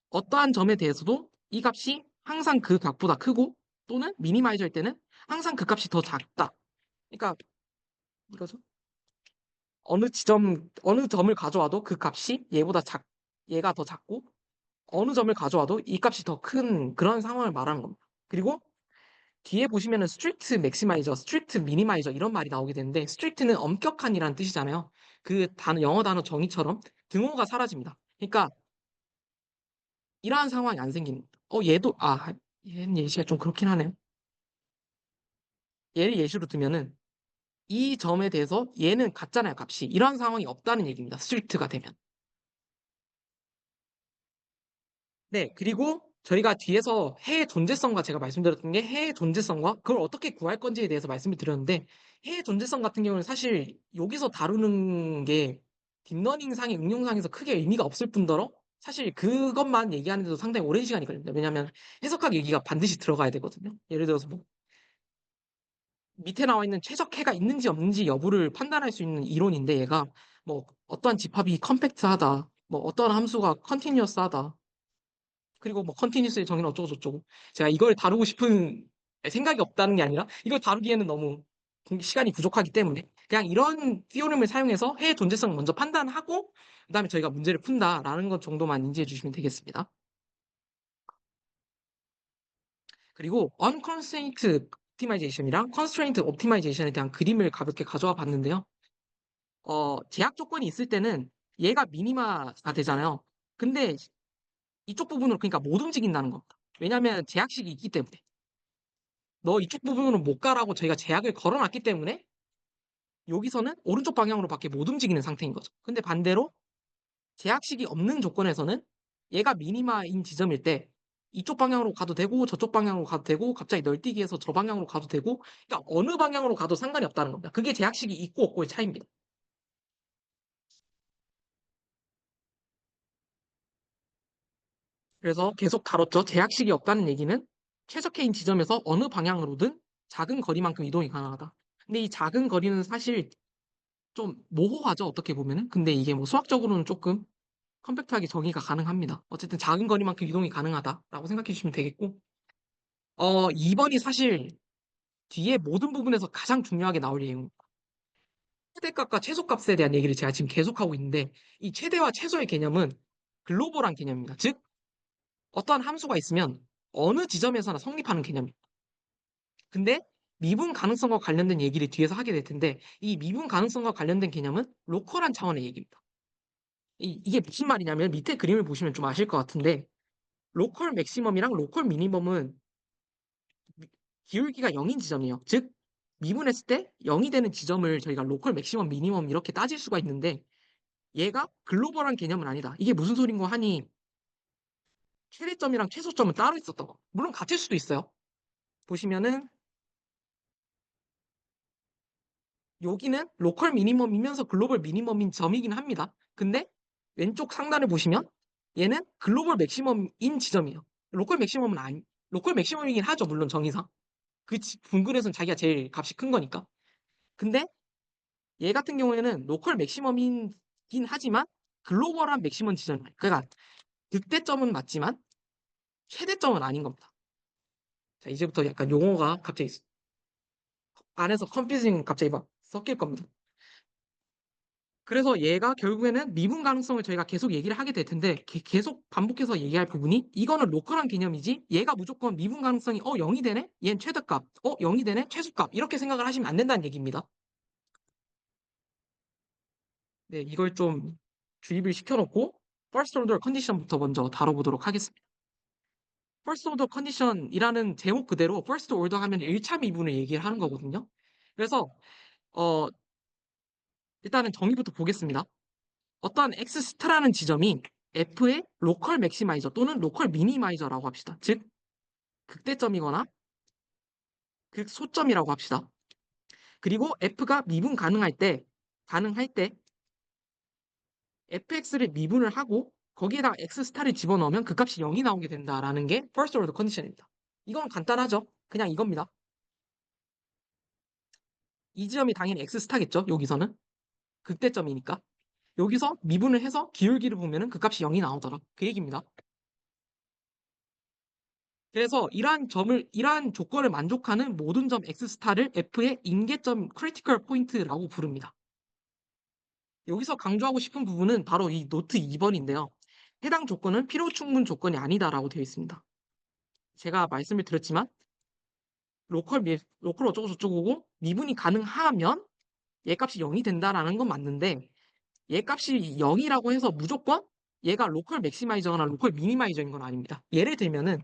어떠한 점에 대해서도 이 값이 항상 그 값보다 크고 또는 미니마이저일 때는 항상 그 값이 더 작다. 그러니까 이거죠. 어느 점을 가져와도 그 값이 얘가 더 작고 어느 점을 가져와도 이 값이 더 큰 그런 상황을 말하는 겁니다. 그리고 뒤에 보시면은 스트릭트 맥시마이저, 스트릭트 미니마이저 이런 말이 나오게 되는데 스트릭트는 엄격한이라는 뜻이잖아요. 그 단어, 영어 단어 정의처럼 등호가 사라집니다. 그러니까 이러한 상황이 안 생기는. 얘는 예시가 좀 그렇긴 하네요. 얘를 예시로 두면은 이 점에 대해서 얘는 같잖아요, 값이. 이러한 상황이 없다는 얘기입니다. 스트릭트가 되면. 네, 그리고 저희가 뒤에서 해의 존재성과 제가 말씀드렸던 게 해의 존재성과 그걸 어떻게 구할 건지에 대해서 말씀을 드렸는데 해의 존재성 같은 경우는 사실 여기서 다루는 게 딥러닝상의 응용상에서 크게 의미가 없을 뿐더러 사실 그것만 얘기하는데도 상당히 오랜 시간이 걸립니다. 왜냐하면 해석학 얘기가 반드시 들어가야 되거든요. 예를 들어서 뭐 밑에 나와 있는 최적해가 있는지 없는지 여부를 판단할 수 있는 이론인데 얘가 뭐 어떠한 집합이 컴팩트하다, 뭐 어떠한 함수가 컨티뉴어스하다, 그리고 뭐 컨티뉴스의 정의는 어쩌고 저쩌고 제가 이걸 다루고 싶은 생각이 없다는 게 아니라 이걸 다루기에는 너무 시간이 부족하기 때문에 그냥 이런 티오름을 사용해서 해의 존재성을 먼저 판단하고 그다음에 저희가 문제를 푼다라는 것 정도만 인지해 주시면 되겠습니다. 그리고 unconstraint optimization이랑 constraint optimization에 대한 그림을 가볍게 가져와 봤는데요. 제약 조건이 있을 때는 얘가 미니마가 되잖아요. 근데 이쪽 부분으로 그러니까 못 움직인다는 겁니다. 왜냐하면 제약식이 있기 때문에. 너 이쪽 부분으로 못 가라고 저희가 제약을 걸어놨기 때문에 여기서는 오른쪽 방향으로밖에 못 움직이는 상태인 거죠. 근데 반대로 제약식이 없는 조건에서는 얘가 미니마인 지점일 때 이쪽 방향으로 가도 되고 저쪽 방향으로 가도 되고 갑자기 널뛰기 해서 저 방향으로 가도 되고 그러니까 어느 방향으로 가도 상관이 없다는 겁니다. 그게 제약식이 있고 없고의 차이입니다. 그래서 계속 다뤘죠. 제약식이 없다는 얘기는 최적해인 지점에서 어느 방향으로든 작은 거리만큼 이동이 가능하다. 근데 이 작은 거리는 사실 좀 모호하죠. 어떻게 보면은. 근데 이게 뭐 수학적으로는 조금 컴팩트하게 정의가 가능합니다. 어쨌든 작은 거리만큼 이동이 가능하다라고 생각해 주시면 되겠고 2번이 사실 뒤에 모든 부분에서 가장 중요하게 나올 예입니다. 최대값과 최소값에 대한 얘기를 제가 지금 계속하고 있는데 이 최대와 최소의 개념은 글로벌한 개념입니다. 즉 어떠한 함수가 있으면 어느 지점에서나 성립하는 개념입니다. 근데 미분 가능성과 관련된 얘기를 뒤에서 하게 될 텐데 이 미분 가능성과 관련된 개념은 로컬한 차원의 얘기입니다. 이게 무슨 말이냐면 밑에 그림을 보시면 좀 아실 것 같은데 로컬 맥시멈이랑 로컬 미니멈은 기울기가 0인 지점이에요. 즉 미분했을 때 0이 되는 지점을 저희가 로컬 맥시멈 미니멈 이렇게 따질 수가 있는데 얘가 글로벌한 개념은 아니다. 이게 무슨 소린고 하니 최대점이랑 최소점은 따로 있었던 거. 물론 같을 수도 있어요. 보시면은 여기는 로컬 미니멈이면서 글로벌 미니멈인 점이긴 합니다. 근데 왼쪽 상단을 보시면 얘는 글로벌 맥시멈인 지점이에요. 로컬 맥시멈은 아니, 로컬 맥시멈이긴 하죠. 물론 정의상. 그 분근에서는 자기가 제일 값이 큰 거니까. 근데 얘 같은 경우에는 로컬 맥시멈이긴 하지만 글로벌한 맥시멈 지점이에요. 그러니까 극대점은 맞지만 최대점은 아닌 겁니다. 자, 이제부터 약간 용어가 갑자기 안에서 컨퓨징 갑자기 막 섞일 겁니다. 그래서 얘가 결국에는 미분 가능성을 저희가 계속 얘기를 하게 될 텐데 계속 반복해서 얘기할 부분이 이거는 로컬한 개념이지 얘가 무조건 미분 가능성이 0이 되네? 얘는 최대값. 0이 되네? 최소값. 이렇게 생각을 하시면 안 된다는 얘기입니다. 네, 이걸 좀 주입을 시켜놓고 first order condition부터 먼저 다뤄보도록 하겠습니다. first order condition이라는 제목 그대로 first order 하면 1차 미분을 얘기를 하는 거거든요. 그래서 어, 일단은 정의부터 보겠습니다. 어떤 x 스타라는 지점이 f의 로컬 맥시마이저 또는 로컬 미니마이저라고 합시다. 즉 극대점이거나 극소점이라고 합시다. 그리고 f가 미분 가능할 때 fx를 미분을 하고 거기에다가 x 스타를 집어넣으면 그 값이 0이 나오게 된다라는 게 first order condition입니다. 이건 간단하죠? 그냥 이겁니다. 이 지점이 당연히 x 스타겠죠? 여기서는 극대점이니까. 여기서 미분을 해서 기울기를 보면은 그 값이 0이 나오더라. 그 얘기입니다. 그래서 이러한 조건을 만족하는 모든 점 x 스타를 f의 임계점 크리티컬 포인트라고 부릅니다. 여기서 강조하고 싶은 부분은 바로 이 노트 2번인데요. 해당 조건은 필요 충분 조건이 아니다라고 되어 있습니다. 제가 말씀을 드렸지만 로컬 어쩌고 저쩌고고 미분이 가능하면 얘 값이 0이 된다라는 건 맞는데 얘 값이 0이라고 해서 무조건 얘가 로컬 맥시마이저나 로컬 미니마이저인 건 아닙니다. 예를 들면은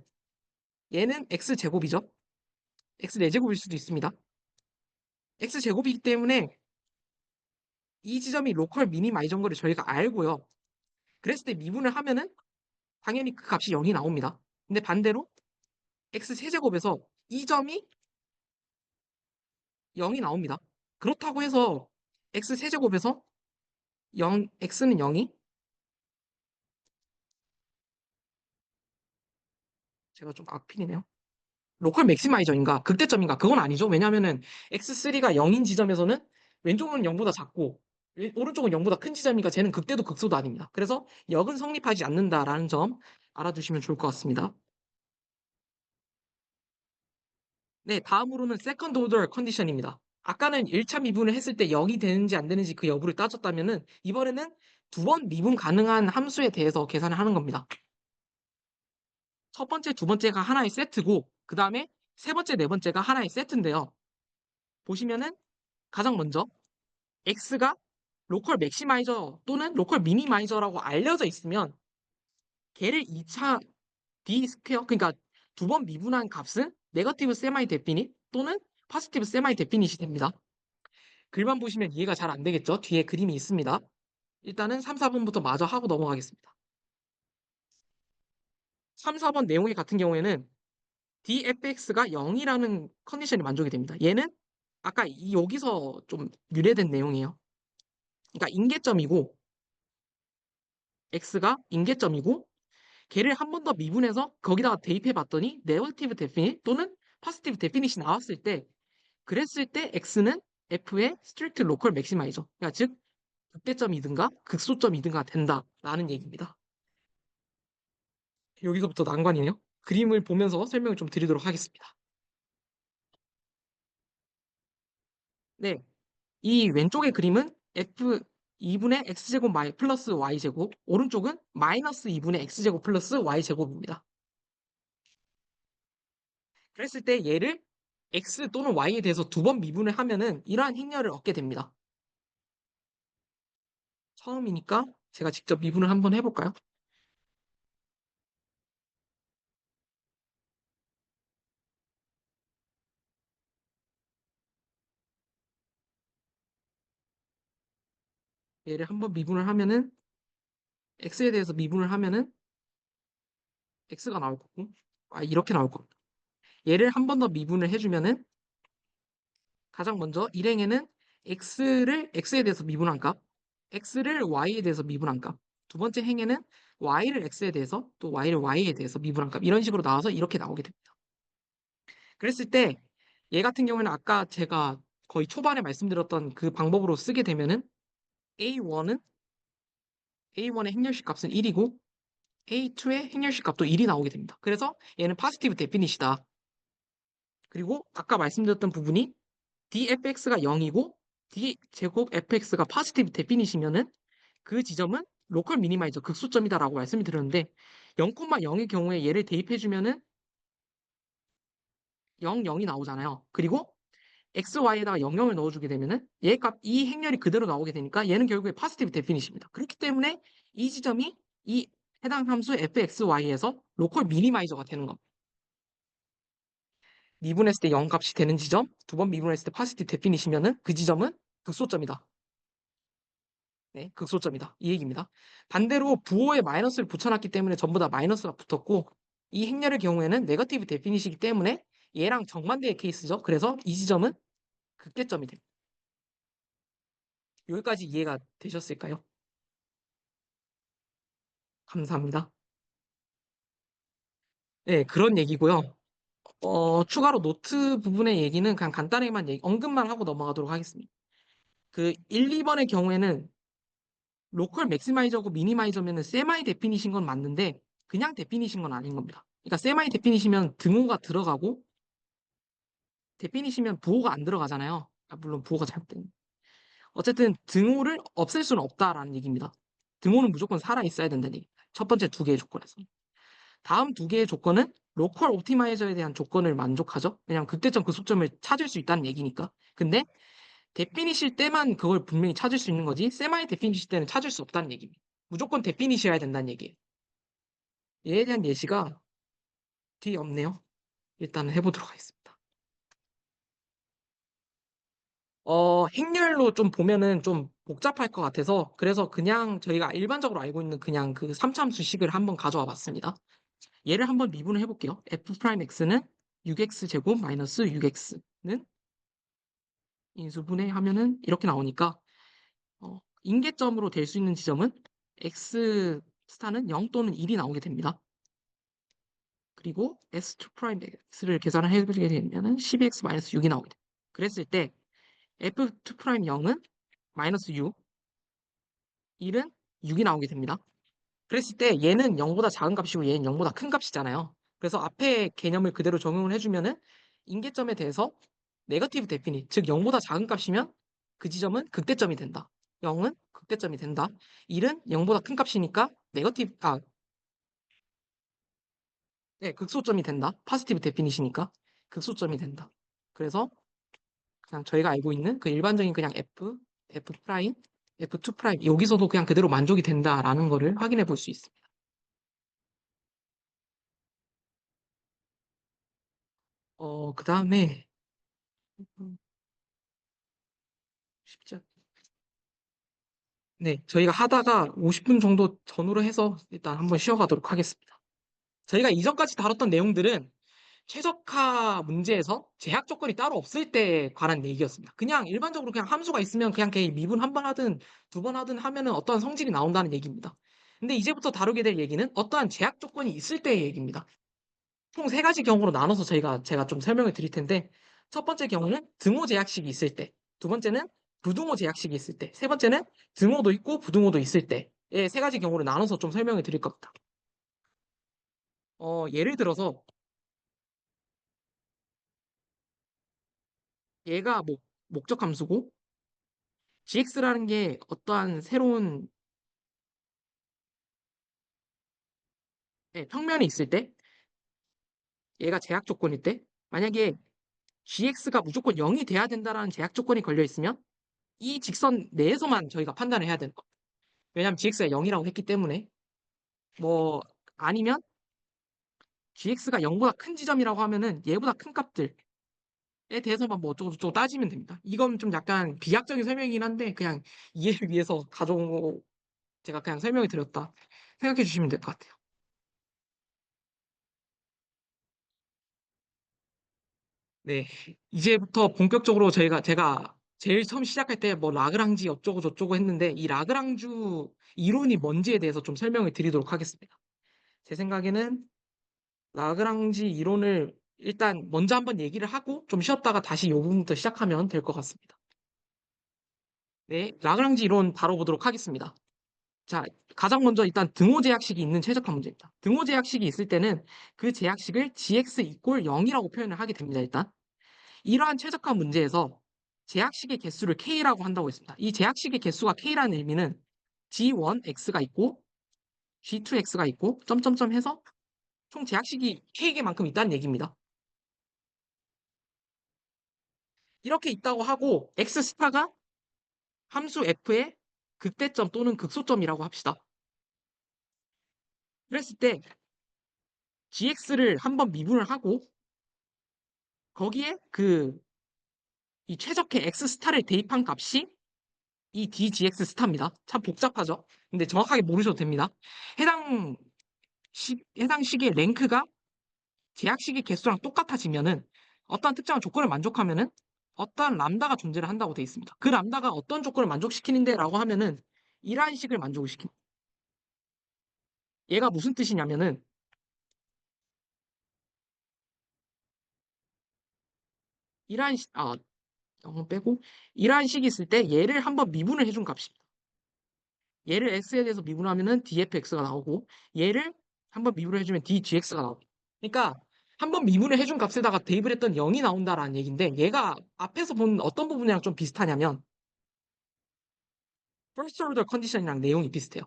얘는 x제곱이죠. x 4제곱일 수도 있습니다. x제곱이기 때문에 이 지점이 로컬 미니마이저인 거를 저희가 알고요. 그랬을 때 미분을 하면은 당연히 그 값이 0이 나옵니다. 근데 반대로 x3제곱에서 이 점이 0이 나옵니다. 그렇다고 해서 x3제곱에서 x는 0이 제가 좀 악필이네요. 로컬 맥시마이저인가 극대점인가 그건 아니죠. 왜냐하면은 x3가 0인 지점에서는 왼쪽은 0보다 작고 오른쪽은 0보다 큰 지점이니까 쟤는 극대도 극소도 아닙니다. 그래서 역은 성립하지 않는다라는 점 알아두시면 좋을 것 같습니다. 네, 다음으로는 세컨드 오더 컨디션입니다. 아까는 1차 미분을 했을 때 0이 되는지 안 되는지 그 여부를 따졌다면은 이번에는 두 번 미분 가능한 함수에 대해서 계산을 하는 겁니다. 첫 번째, 두 번째가 하나의 세트고 그 다음에 세 번째, 네 번째가 하나의 세트인데요. 보시면은 가장 먼저 x가 로컬 맥시마이저 또는 로컬 미니마이저라고 알려져 있으면 걔를 2차 d 스퀘어 그러니까 두 번 미분한 값은 네거티브 세마이 데피닛 또는 포지티브 세마이 데피닛이 됩니다. 글만 보시면 이해가 잘 안 되겠죠? 뒤에 그림이 있습니다. 일단은 3, 4번부터 마저 하고 넘어가겠습니다. 3, 4번 내용의 같은 경우에는 dfx가 0이라는 컨디션이 만족이 됩니다. 얘는 아까 여기서 좀 유래된 내용이에요. 그러니까 임계점이고 x가 임계점이고 걔를 한 번 더 미분해서 거기다가 대입해 봤더니 네거티브 데피닛 또는 포지티브 데피닛이 나왔을 때 그랬을 때 x는 f의 스트릭트 로컬 맥시마이저 그러니까 즉 극대점이든가 극소점이든가 된다라는 얘기입니다. 여기서부터 난관이네요. 그림을 보면서 설명을 좀 드리도록 하겠습니다. 네, 이 왼쪽의 그림은 f 2분의 x제곱 플러스 y제곱 오른쪽은 마이너스 2분의 x제곱 플러스 y제곱입니다. 그랬을 때 얘를 x 또는 y에 대해서 두 번 미분을 하면은 이러한 행렬을 얻게 됩니다. 처음이니까 제가 직접 미분을 한번 해볼까요? 얘를 한번 미분을 하면은 x에 대해서 미분을 하면은 x가 나올 거고 이렇게 나올 겁니다. 얘를 한 번 더 미분을 해주면은 가장 먼저 일행에는 x에 대해서 미분한 값, x를 y에 대해서 미분한 값. 두 번째 행에는 y를 x에 대해서 또 y를 y에 대해서 미분한 값. 이런 식으로 나와서 이렇게 나오게 됩니다. 그랬을 때 얘 같은 경우에는 아까 제가 거의 초반에 말씀드렸던 그 방법으로 쓰게 되면은 A1의 행렬식 값은 1이고 A2의 행렬식 값도 1이 나오게 됩니다. 그래서 얘는 파지티브 데피닛이다. 그리고 아까 말씀드렸던 부분이 dfx가 0이고 d제곱 fx가 파지티브 데피닛이면은 그 지점은 로컬 미니마이저 극소점이다라고 말씀을 드렸는데 0,0의 경우에 얘를 대입해주면은 0, 0이 나오잖아요. 그리고 xy에다가 0, 0을 넣어주게 되면은 얘 값, 이 행렬이 그대로 나오게 되니까 얘는 결국에 파지티브 데피닛입니다. 그렇기 때문에 이 지점이 이 해당 함수 fxy에서 로컬 미니마이저가 되는 겁니다. 미분했을 때 0 값이 되는 지점, 두 번 미분했을 때 파지티브 데피닛이면은 그 지점은 극소점이다. 네, 극소점이다. 이 얘기입니다. 반대로 부호에 마이너스를 붙여놨기 때문에 전부 다 마이너스가 붙었고 이 행렬의 경우에는 네거티브 데피닛이기 때문에 얘랑 정반대의 케이스죠. 그래서 이 지점은 극대점이 됩니다. 여기까지 이해가 되셨을까요? 감사합니다. 네, 그런 얘기고요. 추가로 노트 부분의 얘기는 그냥 간단하게만 언급만 하고 넘어가도록 하겠습니다. 그 1, 2번의 경우에는 로컬 맥시마이저고 미니마이저면은 세마이 데피니신 건 맞는데 그냥 데피니신 건 아닌 겁니다. 그러니까 세마이 데피니시면 등호가 들어가고 데피니시면 부호가 안 들어가잖아요. 아, 물론 부호가 잘못된. 어쨌든 등호를 없앨 수는 없다라는 얘기입니다. 등호는 무조건 살아 있어야 된다는 얘기. 첫 번째 두 개의 조건에서. 다음 두 개의 조건은 로컬 옵티마이저에 대한 조건을 만족하죠. 왜냐하면 극대점 극소점을 찾을 수 있다는 얘기니까. 근데 데피니실 때만 그걸 분명히 찾을 수 있는 거지 세마이 데피니실 때는 찾을 수 없다는 얘기입니다. 무조건 데피니셔야 된다는 얘기예요. 얘에 대한 예시가 뒤에 없네요. 일단은 해보도록 하겠습니다. 행렬로 좀 보면은 좀 복잡할 것 같아서 그래서 그냥 저희가 일반적으로 알고 있는 그냥 그 3참수식을 한번 가져와 봤습니다. 얘를 한번 미분을 해볼게요. f'x는 6x 제곱 마이너스 6x는 인수분해 하면은 이렇게 나오니까 인계점으로 될 수 있는 지점은 x 스타는 0 또는 1이 나오게 됩니다. 그리고 s2'x를 계산을 해보게 되면은 12x-6이 나오게 됩니다. 그랬을 때 f2'0은 마이너스 6, 1은 6이 나오게 됩니다. 그랬을 때 얘는 0보다 작은 값이고 얘는 0보다 큰 값이잖아요. 그래서 앞에 개념을 그대로 적용을 해주면은 인계점에 대해서 네거티브 데피닛, 즉 0보다 작은 값이면 그 지점은 극대점이 된다. 0은 극대점이 된다. 1은 0보다 큰 값이니까 네, 극소점이 된다. 파지티브 데피닛이니까 극소점이 된다. 그래서 그냥 저희가 알고 있는 그 일반적인 그냥 F 프라임, F2 프라임 여기서도 그냥 그대로 만족이 된다라는 거를 확인해 볼 수 있습니다. 그 다음에 쉽지 않... 네, 저희가 하다가 50분 정도 전후로 해서 일단 한번 쉬어가도록 하겠습니다. 저희가 이전까지 다뤘던 내용들은 최적화 문제에서 제약 조건이 따로 없을 때에 관한 얘기였습니다. 그냥 일반적으로 그냥 함수가 있으면 그냥 미분 한 번 하든 두 번 하든 하면은 어떠한 성질이 나온다는 얘기입니다. 근데 이제부터 다루게 될 얘기는 어떠한 제약 조건이 있을 때의 얘기입니다. 총 세 가지 경우로 나눠서 제가 좀 설명을 드릴 텐데 첫 번째 경우는 등호 제약식이 있을 때, 두 번째는 부등호 제약식이 있을 때, 세 번째는 등호도 있고 부등호도 있을 때의 세 가지 경우로 나눠서 좀 설명을 드릴 겁니다. 예를 들어서 얘가 목적 함수고 gx라는 게 어떠한 새로운 평면이 있을 때 얘가 제약 조건일 때 만약에 gx가 무조건 0이 돼야 된다라는 제약 조건이 걸려 있으면 이 직선 내에서만 저희가 판단을 해야 되는 겁니다. 왜냐하면 gx가 0이라고 했기 때문에 뭐 아니면 gx가 0보다 큰 지점이라고 하면은 얘보다 큰 값들에 대해서만 뭐 어쩌고저쩌고 따지면 됩니다. 이건 좀 약간 비약적인 설명이긴 한데 그냥 이해를 위해서 가져온 거 제가 그냥 설명을 드렸다 생각해 주시면 될 것 같아요. 네, 이제부터 본격적으로 제가 제일 처음 시작할 때 뭐 라그랑지 어쩌고 저쩌고 했는데 이 라그랑주 이론이 뭔지에 대해서 좀 설명을 드리도록 하겠습니다. 제 생각에는 라그랑지 이론을 일단 먼저 한번 얘기를 하고 좀 쉬었다가 다시 요 부분부터 시작하면 될 것 같습니다. 네, 라그랑지 이론 바로 보도록 하겠습니다. 자, 가장 먼저 일단 등호 제약식이 있는 최적화 문제입니다. 등호 제약식이 있을 때는 그 제약식을 gx 이꼴 0이라고 표현을 하게 됩니다. 일단 이러한 최적화 문제에서 제약식의 개수를 k라고 한다고 했습니다. 이 제약식의 개수가 k라는 의미는 g1x가 있고 g2x가 있고 점점점 해서 총 제약식이 k개만큼 있다는 얘기입니다. 이렇게 있다고 하고 x 스타가 함수 f의 극대점 또는 극소점이라고 합시다. 그랬을 때 gx를 한번 미분을 하고 거기에 이 최적의 x 스타를 대입한 값이 이 dgx 스타입니다. 참 복잡하죠? 근데 정확하게 모르셔도 됩니다. 해당 식의 랭크가 제약식의 개수랑 똑같아지면은 어떠한 특정한 조건을 만족하면은 어떠한 람다가 존재를 한다고 되어 있습니다. 그 람다가 어떤 조건을 만족시키는데라고 하면은 이러한 식을 만족을 시킵니다. 얘가 무슨 뜻이냐면은 이러한 영어 빼고 이러한 식이 있을 때 얘를 한번 미분을 해준 값입니다. 얘를 x에 대해서 미분하면은 dfx가 나오고 얘를 한번 미분을 해주면 dgx가 나옵니다. 그러니까 한번 미분을 해준 값에다가 대입을 했던 0이 나온다라는 얘기인데 얘가 앞에서 본 어떤 부분이랑 좀 비슷하냐면 first order 컨디션이랑 내용이 비슷해요.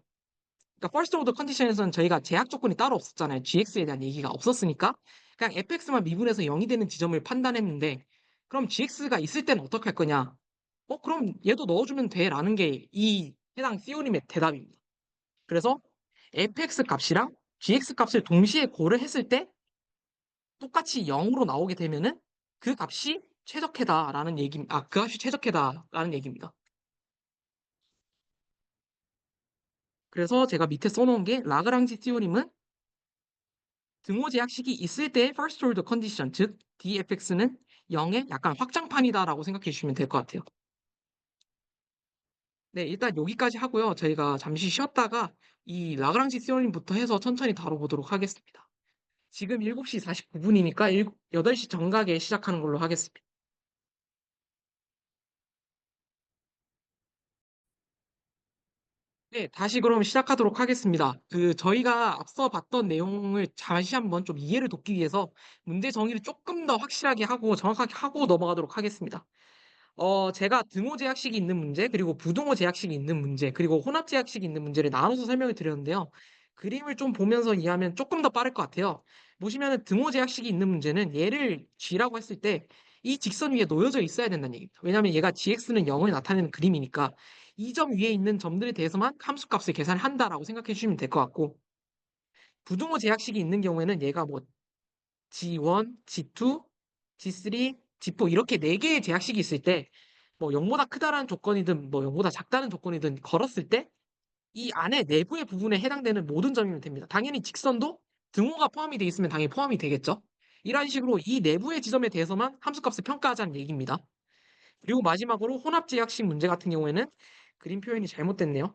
그러니까 first order 컨디션에서는 저희가 제약 조건이 따로 없었잖아요. gx에 대한 얘기가 없었으니까 그냥 fx만 미분해서 0이 되는 지점을 판단했는데 그럼 gx가 있을 때는 어떻게 할 거냐? 그럼 얘도 넣어주면 돼 라는 게 이 해당 시오림의 대답입니다. 그래서 fx 값이랑 gx 값을 동시에 고려했을 때 똑같이 0으로 나오게 되면은 그 값이 최적해다라는 그 값이 최적해다라는 얘기입니다. 그래서 제가 밑에 써놓은 게 라그랑지 티오림은 등호 제약식이 있을 때의 first order condition, 즉 dfx는 0의 약간 확장판이다라고 생각해 주시면 될 것 같아요. 네, 일단 여기까지 하고요. 저희가 잠시 쉬었다가 이 라그랑지 티오림부터 해서 천천히 다뤄보도록 하겠습니다. 지금 7시 49분이니까 8시 정각에 시작하는 걸로 하겠습니다. 네, 다시 그럼 시작하도록 하겠습니다. 저희가 앞서 봤던 내용을 다시 한번 좀 이해를 돕기 위해서 문제 정의를 조금 더 확실하게 하고 정확하게 하고 넘어가도록 하겠습니다. 제가 등호 제약식이 있는 문제, 그리고 부등호 제약식이 있는 문제, 그리고 혼합 제약식이 있는 문제를 나눠서 설명을 드렸는데요. 그림을 좀 보면서 이해하면 조금 더 빠를 것 같아요. 보시면은 등호 제약식이 있는 문제는 얘를 G라고 했을 때 이 직선 위에 놓여져 있어야 된다는 얘기입니다. 왜냐하면 얘가 GX는 0을 나타내는 그림이니까 이 점 위에 있는 점들에 대해서만 함수값을 계산을 한다라고 생각해 주시면 될 것 같고 부등호 제약식이 있는 경우에는 얘가 뭐 G1, G2, G3, G4 이렇게 4개의 제약식이 있을 때 뭐 0보다 크다라는 조건이든 뭐 0보다 작다는 조건이든 걸었을 때 이 안에 내부의 부분에 해당되는 모든 점이면 됩니다. 당연히 직선도 등호가 포함이 되어 있으면 당연히 포함이 되겠죠. 이런 식으로 이 내부의 지점에 대해서만 함수값을 평가하자는 얘기입니다. 그리고 마지막으로 혼합 제약식 문제 같은 경우에는 그림 표현이 잘못됐네요.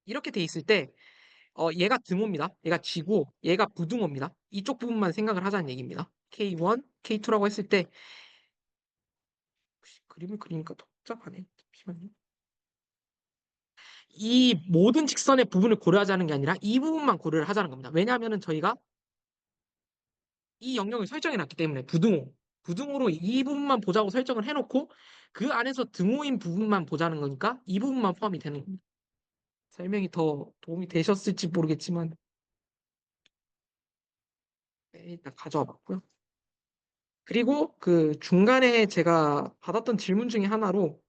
이렇게 돼 있을 때 얘가 등호입니다. 얘가 G고 얘가 부등호입니다. 이쪽 부분만 생각을 하자는 얘기입니다. K1, K2라고 했을 때 그림을 그리니까 더 복잡하네. 잠시만요. 이 모든 직선의 부분을 고려하자는 게 아니라 이 부분만 고려를 하자는 겁니다. 왜냐하면 저희가 이 영역을 설정해 놨기 때문에 부등호로 이 부분만 보자고 설정을 해놓고 그 안에서 등호인 부분만 보자는 거니까 이 부분만 포함이 되는 겁니다. 설명이 더 도움이 되셨을지 모르겠지만 네, 일단 가져와 봤고요. 그리고 그 중간에 제가 받았던 질문 중에 하나로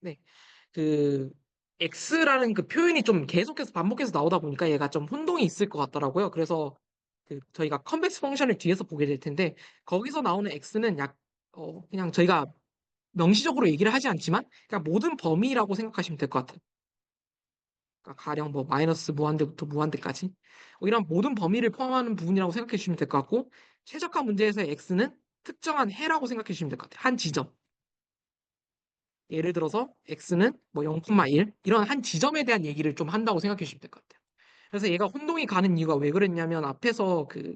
네, 그 X라는 그 표현이 좀 계속해서 반복해서 나오다 보니까 얘가 좀 혼동이 있을 것 같더라고요. 그래서 저희가 컨벡스 펑션을 뒤에서 보게 될 텐데 거기서 나오는 X는 그냥 저희가 명시적으로 얘기를 하지 않지만 그냥 모든 범위라고 생각하시면 될 것 같아요. 그러니까 가령 뭐 마이너스 무한대부터 무한대까지 이런 모든 범위를 포함하는 부분이라고 생각해 주시면 될 것 같고 최적화 문제에서의 x는 특정한 해라고 생각해 주시면 될 것 같아요. 한 지점. 예를 들어서 x는 뭐 0,1 이런 한 지점에 대한 얘기를 좀 한다고 생각해 주시면 될 것 같아요. 그래서 얘가 혼동이 가는 이유가 왜 그랬냐면 앞에서 그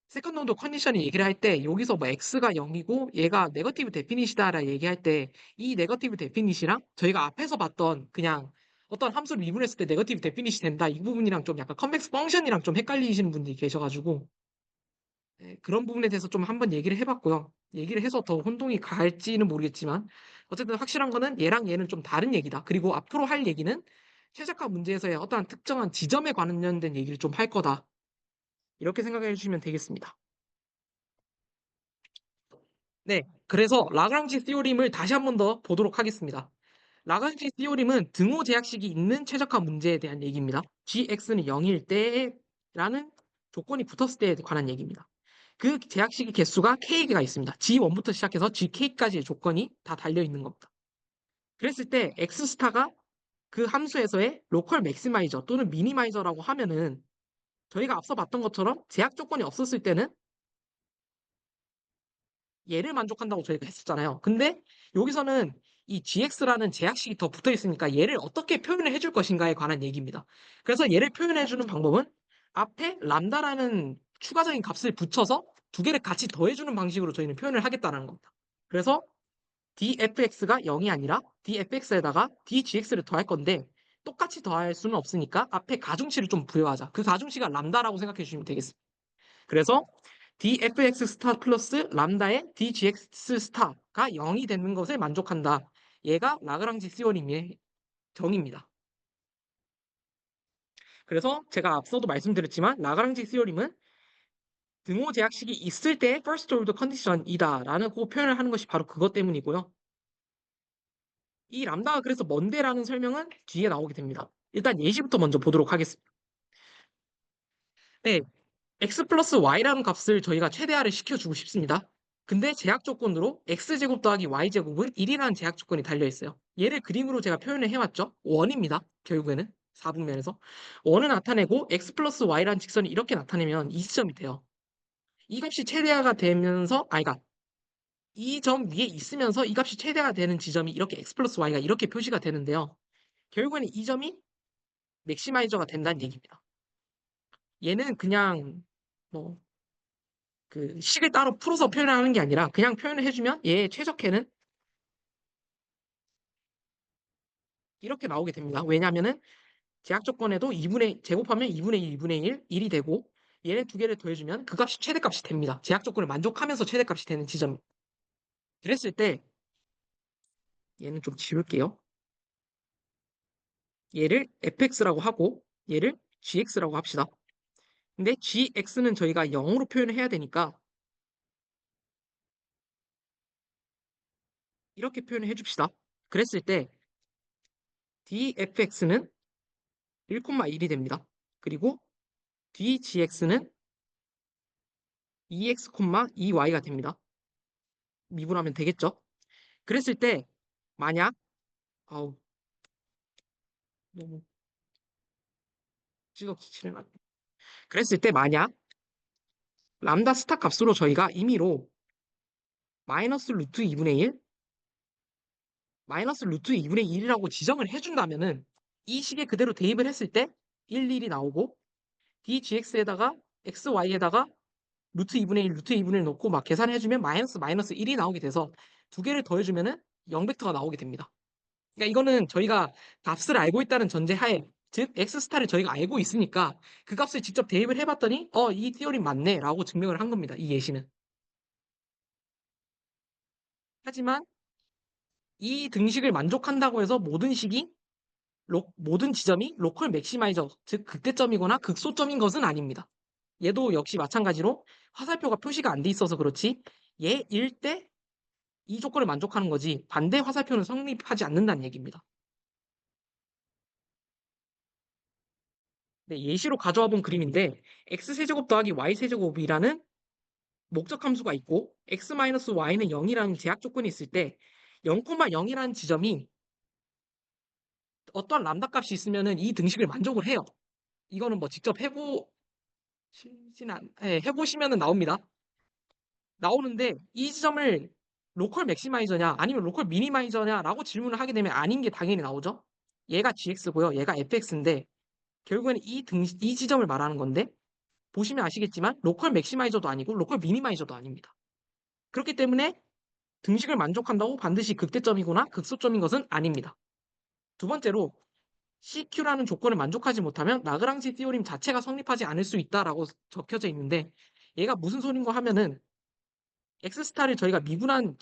세컨드 온도 컨디션이 얘기를 할 때 여기서 뭐 x가 0이고 얘가 네거티브 데피닛이다라 얘기할 때 이 네거티브 데피닛이랑 저희가 앞에서 봤던 그냥 어떤 함수를 미분했을 때 네거티브 데피닛이 된다 이 부분이랑 좀 약간 컨벡스 펑션이랑 좀 헷갈리시는 분들이 계셔가지고 네, 그런 부분에 대해서 좀 한번 얘기를 해봤고요. 얘기를 해서 더 혼동이 갈지는 모르겠지만 어쨌든 확실한 거는 얘랑 얘는 좀 다른 얘기다. 그리고 앞으로 할 얘기는 최적화 문제에서의 어떠한 특정한 지점에 관련된 얘기를 좀 할 거다. 이렇게 생각해 주시면 되겠습니다. 네, 그래서 라그랑지 시오림을 다시 한번 더 보도록 하겠습니다. 라그랑지 시오림은 등호 제약식이 있는 최적화 문제에 대한 얘기입니다. gx는 0일 때라는 조건이 붙었을 때에 관한 얘기입니다. 그 제약식의 개수가 k가 있습니다. g1부터 시작해서 gk까지의 조건이 다 달려 있는 겁니다. 그랬을 때 x 스타가 그 함수에서의 로컬 맥시마이저 또는 미니마이저라고 하면은 저희가 앞서 봤던 것처럼 제약 조건이 없었을 때는 얘를 만족한다고 저희가 했었잖아요. 근데 여기서는 이 gx라는 제약식이 더 붙어 있으니까 얘를 어떻게 표현을 해줄 것인가에 관한 얘기입니다. 그래서 얘를 표현해주는 방법은 앞에 람다라는 추가적인 값을 붙여서 두 개를 같이 더해주는 방식으로 저희는 표현을 하겠다는 겁니다. 그래서 dfx가 0이 아니라 dfx에다가 dgx를 더할 건데 똑같이 더할 수는 없으니까 앞에 가중치를 좀 부여하자. 그 가중치가 람다라고 생각해 주시면 되겠습니다. 그래서 dfx 스타 플러스 람다의 dgx 스타가 0이 되는 것에 만족한다. 얘가 라그랑지 시오림의 정의입니다. 그래서 제가 앞서도 말씀드렸지만 라그랑지 시오림은 등호 제약식이 있을 때 first order condition이다라고 표현을 하는 것이 바로 그것 때문이고요. 이 람다가 그래서 뭔데라는 설명은 뒤에 나오게 됩니다. 일단 예시부터 먼저 보도록 하겠습니다. 네, x 플러스 y라는 값을 저희가 최대화를 시켜주고 싶습니다. 근데 제약 조건으로 x제곱 더하기 y제곱은 1이라는 제약 조건이 달려 있어요. 얘를 그림으로 제가 표현을 해왔죠. 원입니다. 결국에는 4분면에서 원을 나타내고 x 플러스 y라는 직선이 이렇게 나타내면 이 지점이 돼요. 이 값이 최대화가 되면서 그러니까 이 점 위에 있으면서 이 값이 최대화가 되는 지점이 이렇게 x 플러스 y가 이렇게 표시가 되는데요. 결국에는 이 점이 맥시마이저가 된다는 얘기입니다. 얘는 그냥 뭐 그 식을 따로 풀어서 표현하는 게 아니라 그냥 표현을 해주면 얘의 최적해는 이렇게 나오게 됩니다. 왜냐하면은 제약 조건에도 2분의 제곱하면 2분의 1, 2분의 1, 1이 되고 얘네 두 개를 더해주면 그 값이 최대값이 됩니다. 제약 조건을 만족하면서 최대값이 되는 지점. 그랬을 때 얘는 좀 지울게요. 얘를 fx라고 하고 얘를 gx라고 합시다. 근데 gx는 저희가 0으로 표현을 해야 되니까 이렇게 표현을 해줍시다. 그랬을 때 dfx는 1,1이 됩니다. 그리고 dgx는 2x, 2y가 됩니다. 미분하면 되겠죠? 그랬을 때 만약 아우 너무 찌덕지치는 안 그랬을 때 만약 람다 스타 값으로 저희가 임의로 마이너스 루트 2분의 1, 마이너스 루트 2분의 1이라고 지정을 해준다면은 이 식에 그대로 대입을 했을 때 1, 1이 나오고 dgx에다가 xy에다가 루트 2분의 1, 루트 2분의 1 놓고 막 계산해주면 마이너스 마이너스 1이 나오게 돼서 두 개를 더해주면은 0벡터가 나오게 됩니다. 그러니까 이거는 저희가 값을 알고 있다는 전제 하에 즉 x 스타를 저희가 알고 있으니까 그 값을 직접 대입을 해봤더니 이 티어리 맞네라고 증명을 한 겁니다. 이 예시는. 하지만 이 등식을 만족한다고 해서 모든 식이 모든 지점이 로컬 맥시마이저 즉 극대점이거나 극소점인 것은 아닙니다. 얘도 역시 마찬가지로 화살표가 표시가 안 돼 있어서 그렇지 얘일 때 이 조건을 만족하는 거지 반대 화살표는 성립하지 않는다는 얘기입니다. 네, 예시로 가져와 본 그림인데 x세제곱 더하기 y세제곱이라는 목적 함수가 있고 x-y는 0이라는 제약 조건이 있을 때 0,0이라는 지점이 어떠한 람다 값이 있으면은 이 등식을 만족을 해요. 이거는 뭐 직접 해보시면은 나옵니다. 나오는데 이 지점을 로컬 맥시마이저냐 아니면 로컬 미니마이저냐라고 질문을 하게 되면 아닌 게 당연히 나오죠. 얘가 GX고요. 얘가 FX인데 결국에는 이 지점을 말하는 건데 보시면 아시겠지만 로컬 맥시마이저도 아니고 로컬 미니마이저도 아닙니다. 그렇기 때문에 등식을 만족한다고 반드시 극대점이거나 극소점인 것은 아닙니다. 두 번째로 CQ라는 조건을 만족하지 못하면 라그랑지 티오림 자체가 성립하지 않을 수 있다라고 적혀져 있는데 얘가 무슨 소린가 하면은 X스타를 저희가 미분한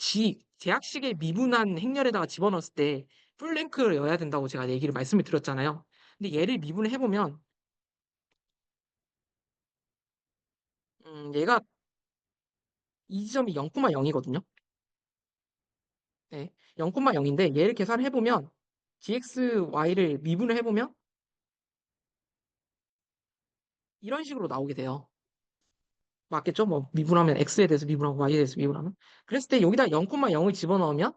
제약식의 미분한 행렬에다가 집어넣었을 때 풀랭크를 여야 된다고 제가 얘기를 말씀을 드렸잖아요. 근데 얘를 미분을 해보면 얘가 이 지점이 0,0이거든요. 네, 0,0인데 얘를 계산을 해보면 GXY를 미분을 해보면 이런 식으로 나오게 돼요. 맞겠죠? 뭐 미분하면 X에 대해서 미분하고 Y에 대해서 미분하면 그랬을 때 여기다 0,0을 집어넣으면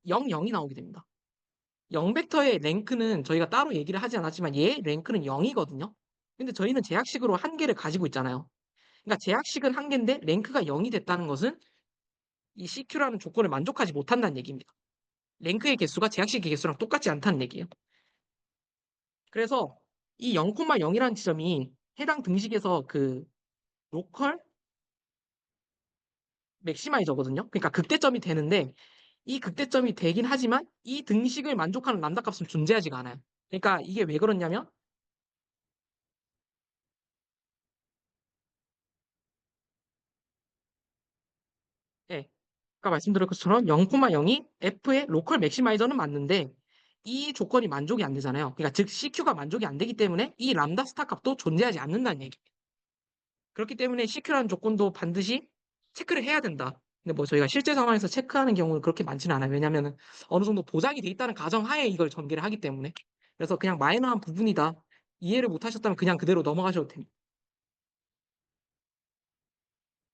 0, 0이 나오게 됩니다. 0벡터의 랭크는 저희가 따로 얘기를 하지 않았지만 얘의 랭크는 0이거든요. 근데 저희는 제약식으로 한 개를 가지고 있잖아요. 그러니까 제약식은 한 개인데 랭크가 0이 됐다는 것은 이 CQ라는 조건을 만족하지 못한다는 얘기입니다. 랭크의 개수가 제약식의 개수랑 똑같지 않다는 얘기예요. 그래서 이 0,0이라는 지점이 해당 등식에서 그 로컬 맥시마이저거든요. 그러니까 극대점이 되는데 이 극대점이 되긴 하지만 이 등식을 만족하는 람다 값은 존재하지가 않아요. 그러니까 이게 왜 그러냐면 예, 아까 말씀드린 것처럼 0,0이 F의 로컬 맥시마이저는 맞는데 이 조건이 만족이 안 되잖아요. 그러니까 즉 CQ가 만족이 안 되기 때문에 이 람다 스타 값도 존재하지 않는다는 얘기예요. 그렇기 때문에 CQ라는 조건도 반드시 체크를 해야 된다. 근데 뭐 저희가 실제 상황에서 체크하는 경우는 그렇게 많지는 않아요. 왜냐하면 어느 정도 보장이 돼 있다는 가정하에 이걸 전개를 하기 때문에. 그래서 그냥 마이너한 부분이다. 이해를 못 하셨다면 그냥 그대로 넘어가셔도 됩니다.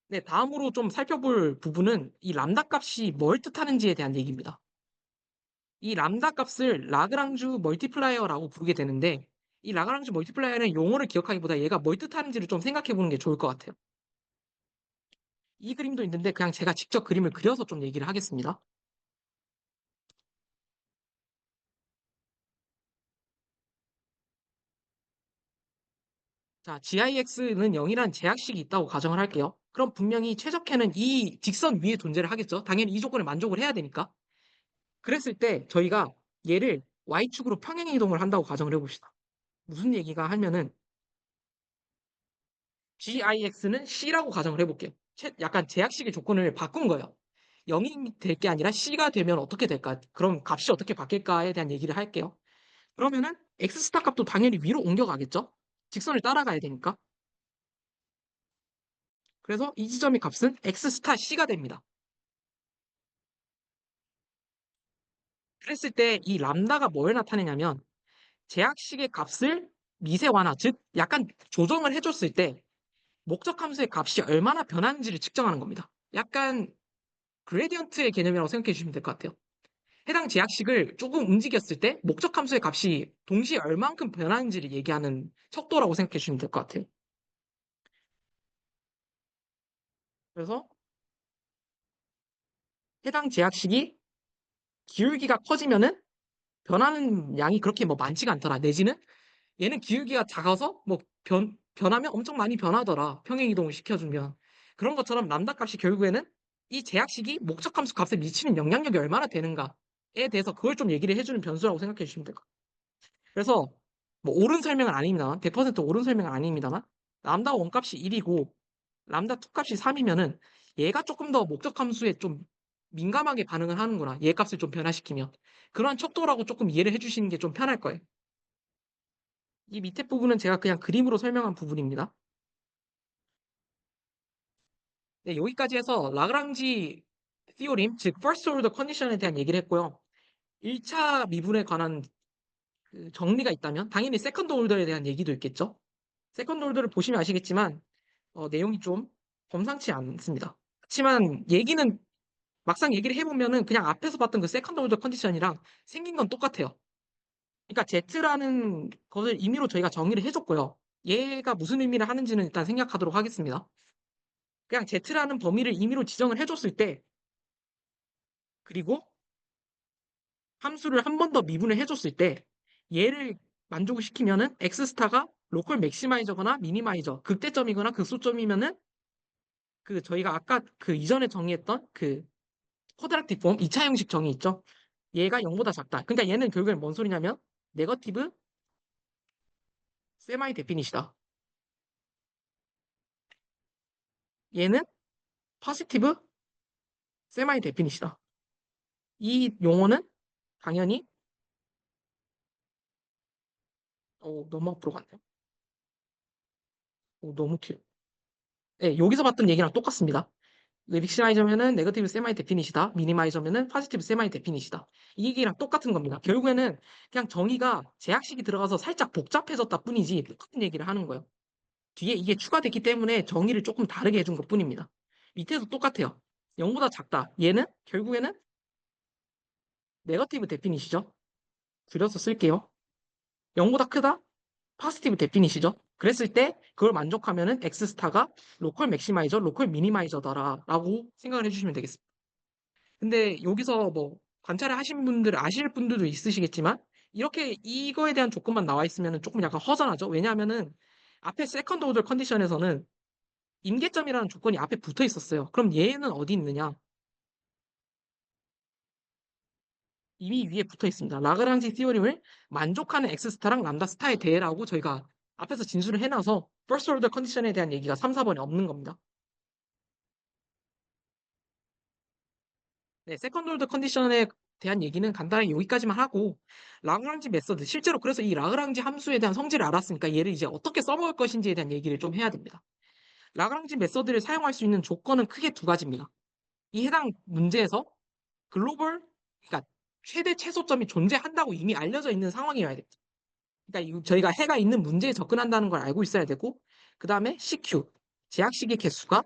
네, 다음으로 좀 살펴볼 부분은 이 람다 값이 뭘 뜻하는지에 대한 얘기입니다. 이 람다 값을 라그랑주 멀티플라이어라고 부르게 되는데 이 라그랑주 멀티플라이어는 용어를 기억하기보다 얘가 뭘 뜻하는지를 좀 생각해 보는 게 좋을 것 같아요. 이 그림도 있는데 그냥 제가 직접 그림을 그려서 좀 얘기를 하겠습니다. 자, GIX는 0이란 제약식이 있다고 가정을 할게요. 그럼 분명히 최적해는 이 직선 위에 존재를 하겠죠. 당연히 이 조건을 만족을 해야 되니까. 그랬을 때 저희가 얘를 Y축으로 평행 이동을 한다고 가정을 해봅시다. 무슨 얘기가 하면은 GIX는 C라고 가정을 해볼게요. 약간 제약식의 조건을 바꾼 거예요. 0이 될 게 아니라 C가 되면 어떻게 될까? 그럼 값이 어떻게 바뀔까에 대한 얘기를 할게요. 그러면은 X스타 값도 당연히 위로 옮겨가겠죠? 직선을 따라가야 되니까. 그래서 이 지점의 값은 X스타 C가 됩니다. 그랬을 때 이 람다가 뭘 나타내냐면 제약식의 값을 미세완화, 즉 약간 조정을 해줬을 때 목적 함수의 값이 얼마나 변하는지를 측정하는 겁니다. 약간 그레디언트의 개념이라고 생각해 주시면 될 것 같아요. 해당 제약식을 조금 움직였을 때 목적 함수의 값이 동시에 얼만큼 변하는지를 얘기하는 척도라고 생각해 주시면 될 것 같아요. 그래서 해당 제약식이 기울기가 커지면은 변하는 양이 그렇게 뭐 많지가 않더라. 내지는 얘는 기울기가 작아서 뭐 변하면 엄청 많이 변하더라. 평행 이동을 시켜주면. 그런 것처럼 람다 값이 결국에는 이 제약식이 목적 함수 값에 미치는 영향력이 얼마나 되는가에 대해서 그걸 좀 얘기를 해주는 변수라고 생각해 주시면 될 것 같아요. 그래서 뭐 옳은 설명은 아닙니다만 100% 옳은 설명은 아닙니다만 람다 원값이 1이고 람다 2값이 3이면은 얘가 조금 더 목적 함수에 좀 민감하게 반응을 하는구나. 얘 값을 좀 변화시키면. 그런 척도라고 조금 이해를 해주시는 게 좀 편할 거예요. 이 밑에 부분은 제가 그냥 그림으로 설명한 부분입니다. 네, 여기까지 해서 라그랑지 티오림, 즉 first order condition에 대한 얘기를 했고요. 1차 미분에 관한 그 정리가 있다면 당연히 세컨드 order에 대한 얘기도 있겠죠. 세컨드 order를 보시면 아시겠지만 내용이 좀 범상치 않습니다. 그렇지만 얘기는 막상 얘기를 해보면은 그냥 앞에서 봤던 그 세컨드 order 컨디션이랑 생긴 건 똑같아요. 그러니까 Z라는 것을 임의로 저희가 정의를 해줬고요. 얘가 무슨 의미를 하는지는 일단 생각하도록 하겠습니다. 그냥 Z라는 범위를 임의로 지정을 해줬을 때, 그리고 함수를 한 번 더 미분을 해줬을 때, 얘를 만족을 시키면은 X스타가 로컬 맥시마이저거나 미니마이저, 극대점이거나 극소점이면은 그 저희가 아까 그 이전에 정의했던 그 쿼드라틱 폼 2차 형식 정의 있죠? 얘가 0보다 작다. 그러니까 얘는 결국엔 뭔 소리냐면 네거티브 세마이 데피닛이다. 얘는 포지티브 세마이 데피닛이다. 이 용어는 당연히 너무 앞으로 갔네요. 너무 길. 네, 여기서 봤던 얘기랑 똑같습니다. 믹시마이저면은 네거티브 세마이 데피닛이다. 미니마이저면은 포지티브 세마이 데피닛이다. 이 얘기랑 똑같은 겁니다. 결국에는 그냥 정의가 제약식이 들어가서 살짝 복잡해졌다 뿐이지 똑같은 얘기를 하는 거예요. 뒤에 이게 추가됐기 때문에 정의를 조금 다르게 해준 것 뿐입니다. 밑에도 똑같아요. 0보다 작다. 얘는 결국에는 네거티브 데피닛이죠. 줄여서 쓸게요. 0보다 크다? 포지티브 데피닛이죠. 그랬을 때 그걸 만족하면은 X스타가 로컬 맥시마이저, 로컬 미니마이저다라고 생각을 해주시면 되겠습니다. 근데 여기서 뭐 관찰을 하신 분들 아실 분들도 있으시겠지만 이렇게 이거에 대한 조건만 나와 있으면 조금 약간 허전하죠. 왜냐하면은 앞에 세컨드 오더 컨디션에서는 임계점이라는 조건이 앞에 붙어 있었어요. 그럼 얘는 어디 있느냐? 이미 위에 붙어 있습니다. 라그랑지 티오림을 만족하는 X스타랑 람다스타의 대라고 저희가 앞에서 진술을 해놔서 first order 컨디션에 대한 얘기가 3, 4번에 없는 겁니다. 네, 세컨드 오더 컨디션에 대한 얘기는 간단하게 여기까지만 하고 라그랑지 메서드, 실제로 그래서 이 라그랑지 함수에 대한 성질을 알았으니까 얘를 이제 어떻게 써먹을 것인지에 대한 얘기를 좀 해야 됩니다. 라그랑지 메서드를 사용할 수 있는 조건은 크게 두 가지입니다. 이 해당 문제에서 글로벌, 그러니까 최대 최소점이 존재한다고 이미 알려져 있는 상황이어야 됩니다. 그러니까 저희가 해가 있는 문제에 접근한다는 걸 알고 있어야 되고, 그 다음에 CQ, 제약식의 개수가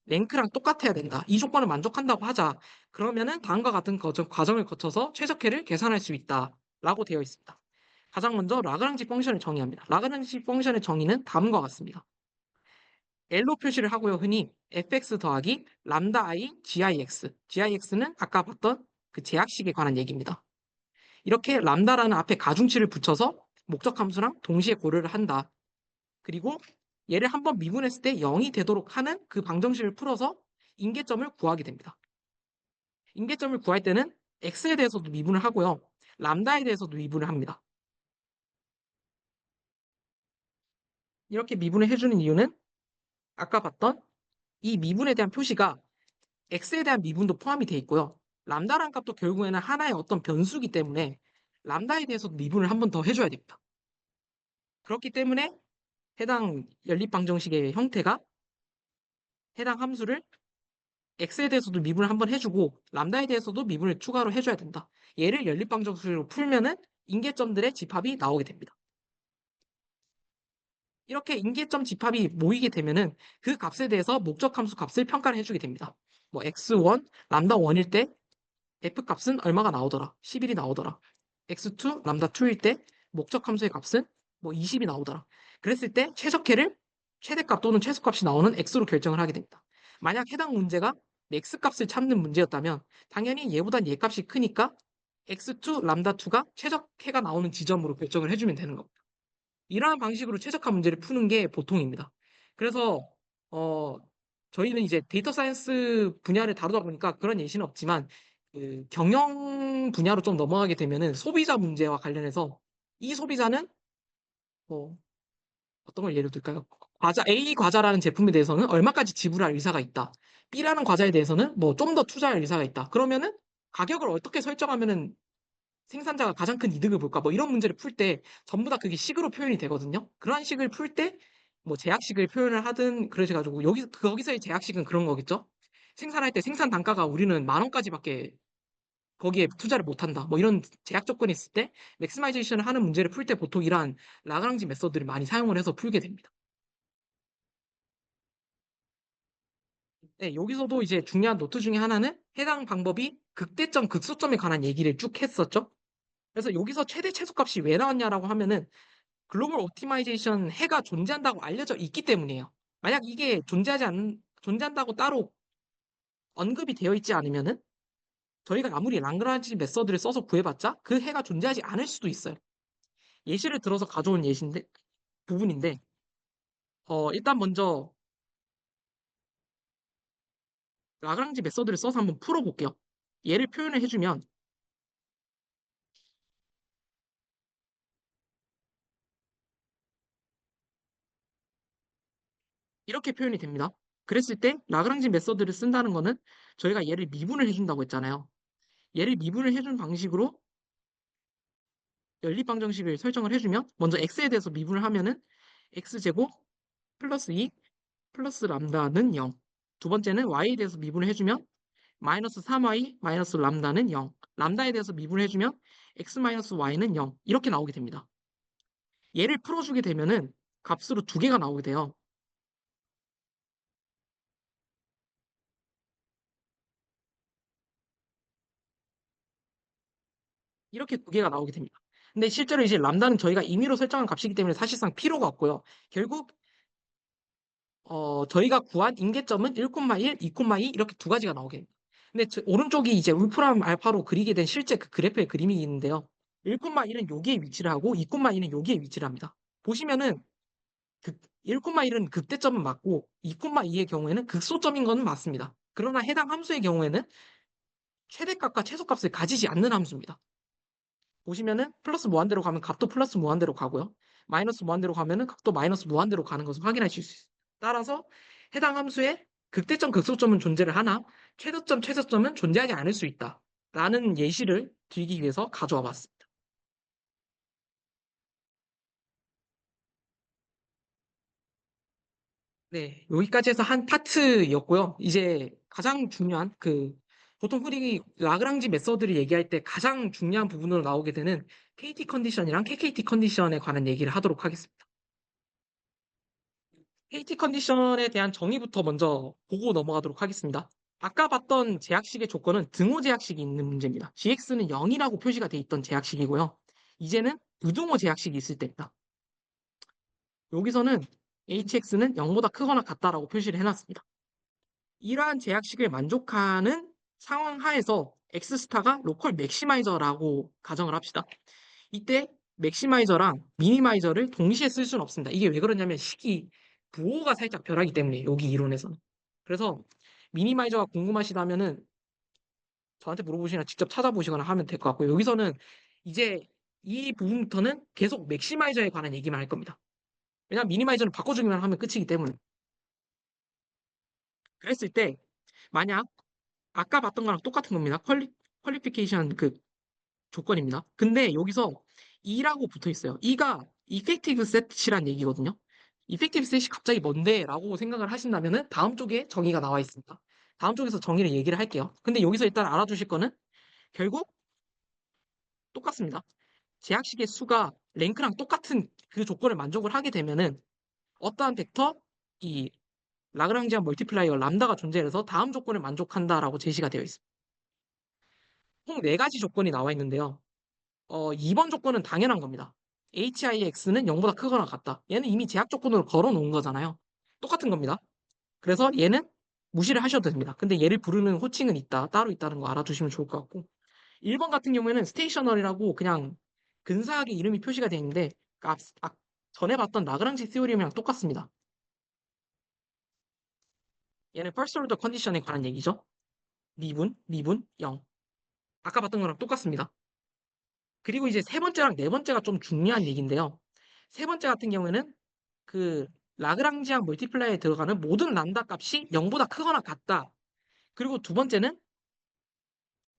랭크랑 똑같아야 된다. 이 조건을 만족한다고 하자. 그러면은 다음과 같은 과정을 거쳐서 최적회를 계산할 수 있다라고 되어 있습니다. 가장 먼저 라그랑지 펑션을 정의합니다. 라그랑지 펑션의 정의는 다음과 같습니다. L로 표시를 하고요. 흔히 fx 더하기 람다 i gix. gix는 아까 봤던 그 제약식에 관한 얘기입니다. 이렇게 람다라는 앞에 가중치를 붙여서 목적 함수랑 동시에 고려를 한다. 그리고 얘를 한번 미분했을 때 0이 되도록 하는 그 방정식을 풀어서 인계점을 구하게 됩니다. 인계점을 구할 때는 x에 대해서도 미분을 하고요. 람다에 대해서도 미분을 합니다. 이렇게 미분을 해주는 이유는 아까 봤던 이 미분에 대한 표시가 x에 대한 미분도 포함이 되어 있고요. 람다라는 값도 결국에는 하나의 어떤 변수이기 때문에 람다에 대해서도 미분을 한 번 더 해줘야 됩니다. 그렇기 때문에 해당 연립방정식의 형태가 해당 함수를 x에 대해서도 미분을 한번 해주고 람다에 대해서도 미분을 추가로 해줘야 된다. 얘를 연립방정식으로 풀면은 인계점들의 집합이 나오게 됩니다. 이렇게 인계점 집합이 모이게 되면은 그 값에 대해서 목적 함수 값을 평가를 해주게 됩니다. 뭐 x1, 람다 1일 때 f 값은 얼마가 나오더라. 11이 나오더라. x2, 람다 2일 때 목적 함수의 값은 뭐 20이 나오더라. 그랬을 때 최적계를 최대값 또는 최소값이 나오는 x로 결정을 하게 됩니다. 만약 해당 문제가 x 값을 찾는 문제였다면 당연히 얘보단 얘 값이 크니까 x2, 람다 2가 최적해가 나오는 지점으로 결정을 해주면 되는 겁니다. 이러한 방식으로 최적화 문제를 푸는 게 보통입니다. 그래서 어, 저희는 이제 데이터 사이언스 분야를 다루다 보니까 그런 예시는 없지만 그 경영 분야로 좀 넘어가게 되면은 소비자 문제와 관련해서 이 소비자는 뭐 어떤 걸 예를 들까요? 과자 A 과자라는 제품에 대해서는 얼마까지 지불할 의사가 있다. B라는 과자에 대해서는 뭐 좀 더 투자할 의사가 있다. 그러면은 가격을 어떻게 설정하면은 생산자가 가장 큰 이득을 볼까? 뭐 이런 문제를 풀 때 전부 다 그게 식으로 표현이 되거든요. 그러한 식을 풀 때 뭐 제약식을 표현을 하든 그러셔가지고 거기서의 제약식은 그런 거겠죠. 생산할 때 생산 단가가 우리는 10,000원까지밖에 거기에 투자를 못한다. 뭐 이런 제약 조건이 있을 때 맥시마이제이션을 하는 문제를 풀 때 보통 이러한 라그랑지 메서드를 많이 사용을 해서 풀게 됩니다. 네, 여기서도 이제 중요한 노트 중에 하나는 해당 방법이 극대점, 극소점에 관한 얘기를 쭉 했었죠. 그래서 여기서 최대 최소값이 왜 나왔냐라고 하면은 글로벌 옵티마이제이션 해가 존재한다고 알려져 있기 때문이에요. 만약 이게 존재한다고 따로 언급이 되어 있지 않으면은 저희가 아무리 랑그란지 메서드를 써서 구해봤자 그 해가 존재하지 않을 수도 있어요. 예시를 들어서 가져온 부분인데, 일단 먼저 라그랑지 메서드를 써서 한번 풀어볼게요. 얘를 표현을 해주면 이렇게 표현이 됩니다. 그랬을 때 라그랑지 메서드를 쓴다는 거는 저희가 얘를 미분을 해준다고 했잖아요. 얘를 미분을 해준 방식으로 연립방정식을 설정을 해주면 먼저 x에 대해서 미분을 하면은 x제곱 플러스 2 플러스 람다는 0. 두 번째는 y에 대해서 미분을 해주면 마이너스 3y 마이너스 람다는 0. 람다에 대해서 미분을 해주면 x 마이너스 y는 0. 이렇게 나오게 됩니다. 얘를 풀어주게 되면은 값으로 두 개가 나오게 돼요. 이렇게 두 개가 나오게 됩니다. 근데 실제로 이제 람다는 저희가 임의로 설정한 값이기 때문에 사실상 필요가 없고요. 결국 저희가 구한 임계점은 1,1, 2,2 이렇게 두 가지가 나오게 됩니다. 근데 오른쪽이 이제 울프람 알파로 그리게 된 실제 그 그래프의 그림이 있는데요. 1,1은 여기에 위치를 하고 2,2는 여기에 위치를 합니다. 보시면은 1,1은 극대점은 맞고 2,2의 경우에는 극소점인 것은 맞습니다. 그러나 해당 함수의 경우에는 최대값과 최소값을 가지지 않는 함수입니다. 보시면은 플러스 무한대로 가면 값도 플러스 무한대로 가고요. 마이너스 무한대로 가면은 값도 마이너스 무한대로 가는 것을 확인하실 수 있어요. 따라서 해당 함수에 극대점, 극소점은 존재를 하나 최저점, 최소점은 존재하지 않을 수 있다. 라는 예시를 드리기 위해서 가져와 봤습니다. 네, 여기까지 해서 한 파트였고요. 이제 가장 중요한 보통 흔히 라그랑지 메서드를 얘기할 때 가장 중요한 부분으로 나오게 되는 KT 컨디션이랑 KKT 컨디션에 관한 얘기를 하도록 하겠습니다. KT 컨디션에 대한 정의부터 먼저 보고 넘어가도록 하겠습니다. 아까 봤던 제약식의 조건은 등호 제약식이 있는 문제입니다. GX는 0이라고 표시가 돼 있던 제약식이고요. 이제는 부등호 제약식이 있을 때입니다. 여기서는 HX는 0보다 크거나 같다라고 표시를 해놨습니다. 이러한 제약식을 만족하는 상황 하에서 X스타가 로컬 맥시마이저라고 가정을 합시다. 이때 맥시마이저랑 미니마이저를 동시에 쓸 수는 없습니다. 이게 왜 그러냐면 부호가 살짝 변하기 때문에 여기 이론에서는. 그래서 미니마이저가 궁금하시다면은 저한테 물어보시거나 직접 찾아보시거나 하면 될 것 같고요. 여기서는 이제 이 부분부터는 계속 맥시마이저에 관한 얘기만 할 겁니다. 왜냐하면 미니마이저는 바꿔주기만 하면 끝이기 때문에. 그랬을 때 만약 아까 봤던 거랑 똑같은 겁니다. 퀄리피케이션 조건입니다. 근데 여기서 E라고 붙어 있어요. E가 effective set이란 얘기거든요. effective set이 갑자기 뭔데? 라고 생각을 하신다면은 다음 쪽에 정의가 나와 있습니다. 다음 쪽에서 정의를 얘기를 할게요. 근데 여기서 일단 알아두실 거는 결국 똑같습니다. 제약식의 수가 랭크랑 똑같은 그 조건을 만족을 하게 되면은 어떠한 벡터, 이 라그랑지안 멀티플라이어 람다가 존재해서 다음 조건을 만족한다라고 제시가 되어 있습니다. 총 4가지 조건이 나와 있는데요. 2번 조건은 당연한 겁니다. HIX는 0보다 크거나 같다. 얘는 이미 제약 조건으로 걸어 놓은 거잖아요. 똑같은 겁니다. 그래서 얘는 무시를 하셔도 됩니다. 근데 얘를 부르는 호칭은 있다. 따로 있다는 거 알아두시면 좋을 것 같고. 1번 같은 경우에는 스테이셔널이라고 그냥 근사하게 이름이 표시가 되어 있는데 전에 봤던 라그랑지 시오리움이랑 똑같습니다. 얘는 first order 컨디션에 관한 얘기죠. 미분, 0. 아까 봤던 거랑 똑같습니다. 그리고 이제 세 번째랑 네 번째가 좀 중요한 얘기인데요. 세 번째 같은 경우에는 그 라그랑지안 멀티플라이에 들어가는 모든 람다 값이 0보다 크거나 같다. 그리고 두 번째는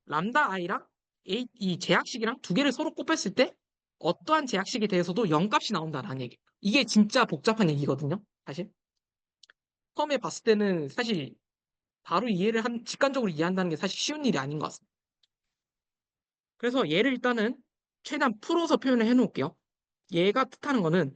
람다 i랑 이 제약식이랑 두 개를 서로 곱했을 때 어떠한 제약식에 대해서도 0 값이 나온다라는 얘기. 이게 진짜 복잡한 얘기거든요. 사실. 처음에 봤을 때는 사실 바로 직관적으로 이해한다는 게 사실 쉬운 일이 아닌 것 같습니다. 그래서 얘를 일단은 최대한 풀어서 표현을 해놓을게요. 얘가 뜻하는 거는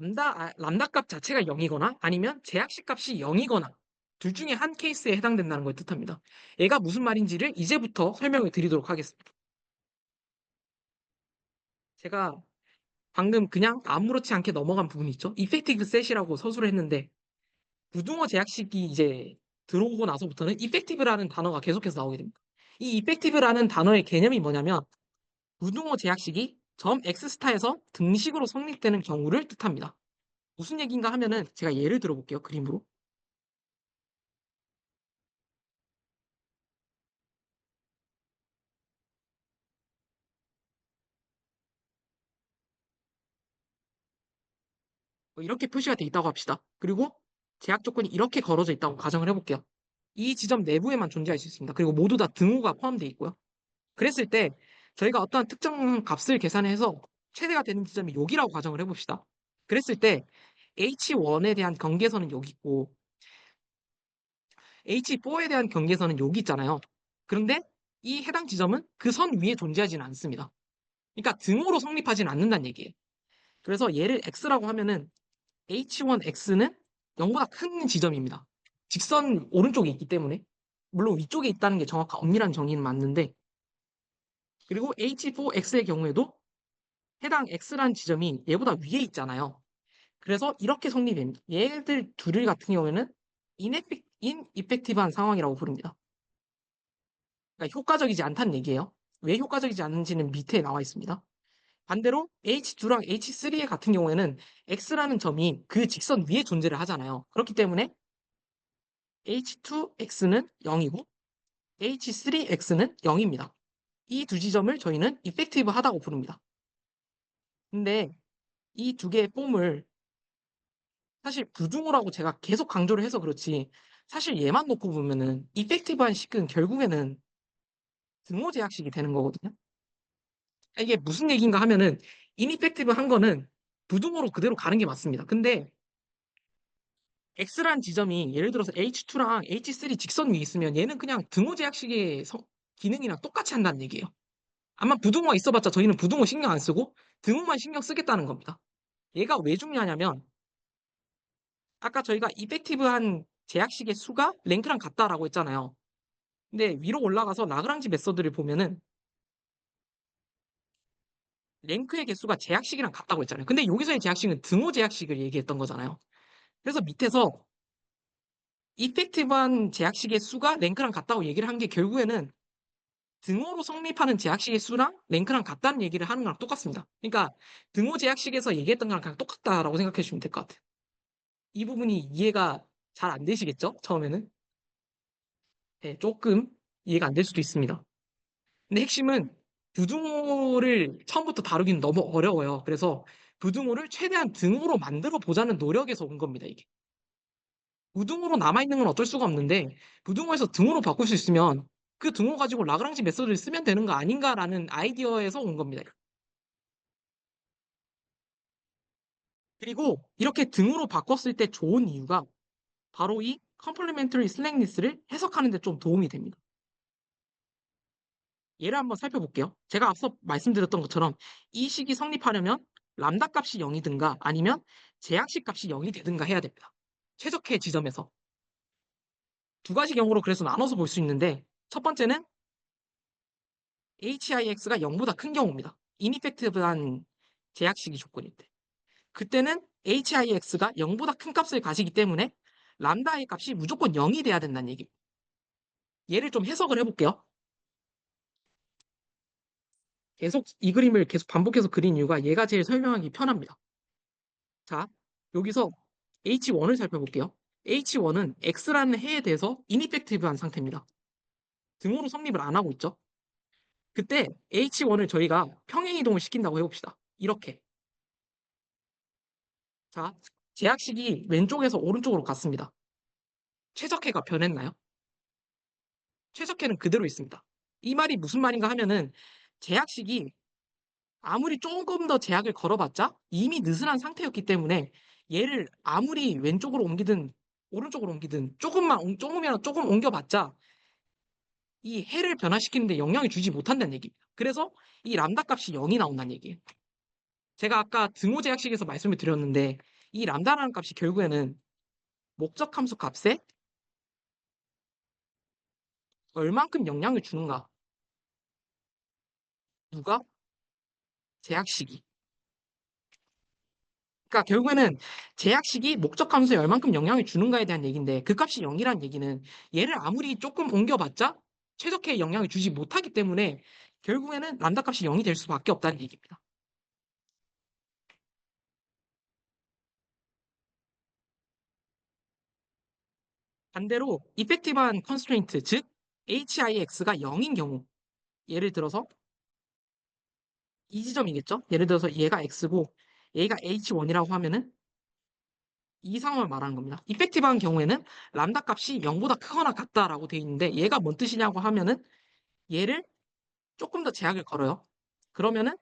람다 값 자체가 0이거나 아니면 제약식 값이 0이거나 둘 중에 한 케이스에 해당된다는 걸 뜻합니다. 얘가 무슨 말인지를 이제부터 설명을 드리도록 하겠습니다. 제가 방금 그냥 아무렇지 않게 넘어간 부분이 있죠. 이펙티브 셋이라고 서술을 했는데 부등호 제약식이 이제 들어오고 나서부터는 이펙티브라는 단어가 계속해서 나오게 됩니다. 이 이펙티브라는 단어의 개념이 뭐냐면 부등호 제약식이 점 X 스타에서 등식으로 성립되는 경우를 뜻합니다. 무슨 얘기인가 하면은 제가 예를 들어볼게요. 그림으로. 이렇게 표시가 돼 있다고 합시다. 그리고 제약 조건이 이렇게 걸어져 있다고 가정을 해볼게요. 이 지점 내부에만 존재할 수 있습니다. 그리고 모두 다 등호가 포함되어 있고요. 그랬을 때 저희가 어떠한 특정 값을 계산해서 최대가 되는 지점이 여기라고 가정을 해봅시다. 그랬을 때 H1에 대한 경계선은 여기 있고 H4에 대한 경계선은 여기 있잖아요. 그런데 이 해당 지점은 그 선 위에 존재하지는 않습니다. 그러니까 등호로 성립하지는 않는다는 얘기예요. 그래서 얘를 X라고 하면은 H1X는 0보다 큰 지점입니다. 직선 오른쪽에 있기 때문에 물론 위쪽에 있다는 게 정확한 엄밀한 정의는 맞는데 그리고 H4X의 경우에도 해당 X라는 지점이 얘보다 위에 있잖아요. 그래서 이렇게 성립됩니다. 얘들 둘 같은 경우에는 인이펙티브한 상황이라고 부릅니다. 그러니까 효과적이지 않다는 얘기예요. 왜 효과적이지 않은지는 밑에 나와 있습니다. 반대로 H2랑 H3의 같은 경우에는 X라는 점이 그 직선 위에 존재를 하잖아요. 그렇기 때문에 H2X는 0이고 H3X는 0입니다. 이 두 지점을 저희는 이펙티브 하다고 부릅니다. 근데 이 두 개의 폼을 사실 부등호라고 제가 계속 강조를 해서 그렇지 사실 얘만 놓고 보면은 이펙티브한 식은 결국에는 등호 제약식이 되는 거거든요. 이게 무슨 얘기인가 하면은 인이펙티브 한 거는 부등호로 그대로 가는 게 맞습니다. 근데 X라는 지점이 예를 들어서 H2랑 H3 직선 위에 있으면 얘는 그냥 등호 제약식의 기능이랑 똑같이 한다는 얘기예요. 아마 부등호가 있어봤자 저희는 부등호 신경 안 쓰고 등호만 신경 쓰겠다는 겁니다. 얘가 왜 중요하냐면 아까 저희가 이펙티브한 제약식의 수가 랭크랑 같다라고 했잖아요. 근데 위로 올라가서 라그랑지 메서드를 보면은 랭크의 개수가 제약식이랑 같다고 했잖아요. 근데 여기서의 제약식은 등호 제약식을 얘기했던 거잖아요. 그래서 밑에서 이펙티브한 제약식의 수가 랭크랑 같다고 얘기를 한 게 결국에는 등호로 성립하는 제약식의 수랑 랭크랑 같다는 얘기를 하는 거랑 똑같습니다. 그러니까 등호 제약식에서 얘기했던 거랑 그냥 똑같다라고 생각해 주시면 될 것 같아요. 이 부분이 이해가 잘 안 되시겠죠? 처음에는? 네, 조금 이해가 안 될 수도 있습니다. 근데 핵심은 부등호를 처음부터 다루기는 너무 어려워요. 그래서 부등호를 최대한 등호로 만들어 보자는 노력에서 온 겁니다, 이게. 부등호로 남아있는 건 어쩔 수가 없는데 부등호에서 등호로 바꿀 수 있으면 그 등호 가지고 라그랑지 메소드를 쓰면 되는 거 아닌가라는 아이디어에서 온 겁니다. 그리고 이렇게 등호로 바꿨을 때 좋은 이유가 바로 이 complementary slackness를 해석하는 데 좀 도움이 됩니다. 예를 한번 살펴볼게요. 제가 앞서 말씀드렸던 것처럼 이 식이 성립하려면 람다 값이 0이든가 아니면 제약식 값이 0이 되든가 해야 됩니다. 최적의 지점에서. 두 가지 경우로 그래서 나눠서 볼 수 있는데 첫 번째는 HIX가 0보다 큰 경우입니다. 인이펙티브한 제약식이 조건일 때. 그때는 HIX가 0보다 큰 값을 가지기 때문에 람다의 값이 무조건 0이 돼야 된다는 얘기입니다. 얘를 좀 해석을 해볼게요. 계속 이 그림을 계속 반복해서 그린 이유가 얘가 제일 설명하기 편합니다. 자, 여기서 H1을 살펴볼게요. H1은 X라는 해에 대해서 인이펙티브한 상태입니다. 등호로 성립을 안 하고 있죠. 그때 H1을 저희가 평행이동을 시킨다고 해봅시다. 이렇게. 자, 제약식이 왼쪽에서 오른쪽으로 갔습니다. 최적해가 변했나요? 최적해는 그대로 있습니다. 이 말이 무슨 말인가 하면은 제약식이 아무리 조금 더 제약을 걸어봤자 이미 느슨한 상태였기 때문에 얘를 아무리 왼쪽으로 옮기든 오른쪽으로 옮기든 조금이라도 조금 옮겨봤자 이 해를 변화시키는데 영향을 주지 못한다는 얘기입니다. 그래서 이 람다 값이 0이 나온다는 얘기예요. 제가 아까 등호 제약식에서 말씀을 드렸는데 이 람다라는 값이 결국에는 목적 함수 값에 얼만큼 영향을 주는가? 누가? 제약식이. 그러니까 결국에는 제약식이 목적 함수에 얼만큼 영향을 주는가에 대한 얘기인데 그 값이 0이란 얘기는 얘를 아무리 조금 옮겨봤자 최적화에 영향을 주지 못하기 때문에 결국에는 람다 값이 0이 될 수밖에 없다는 얘기입니다. 반대로 이펙티브한 컨스트레인트, 즉 HIX가 0인 경우 예를 들어서 이 지점이겠죠? 예를 들어서 얘가 X고 얘가 H1이라고 하면은 이 상황을 말하는 겁니다. 이펙티브한 경우에는 람다 값이 0보다 크거나 같다라고 되어 있는데 얘가 뭔 뜻이냐고 하면은 얘를 조금 더 제약을 걸어요. 그러면은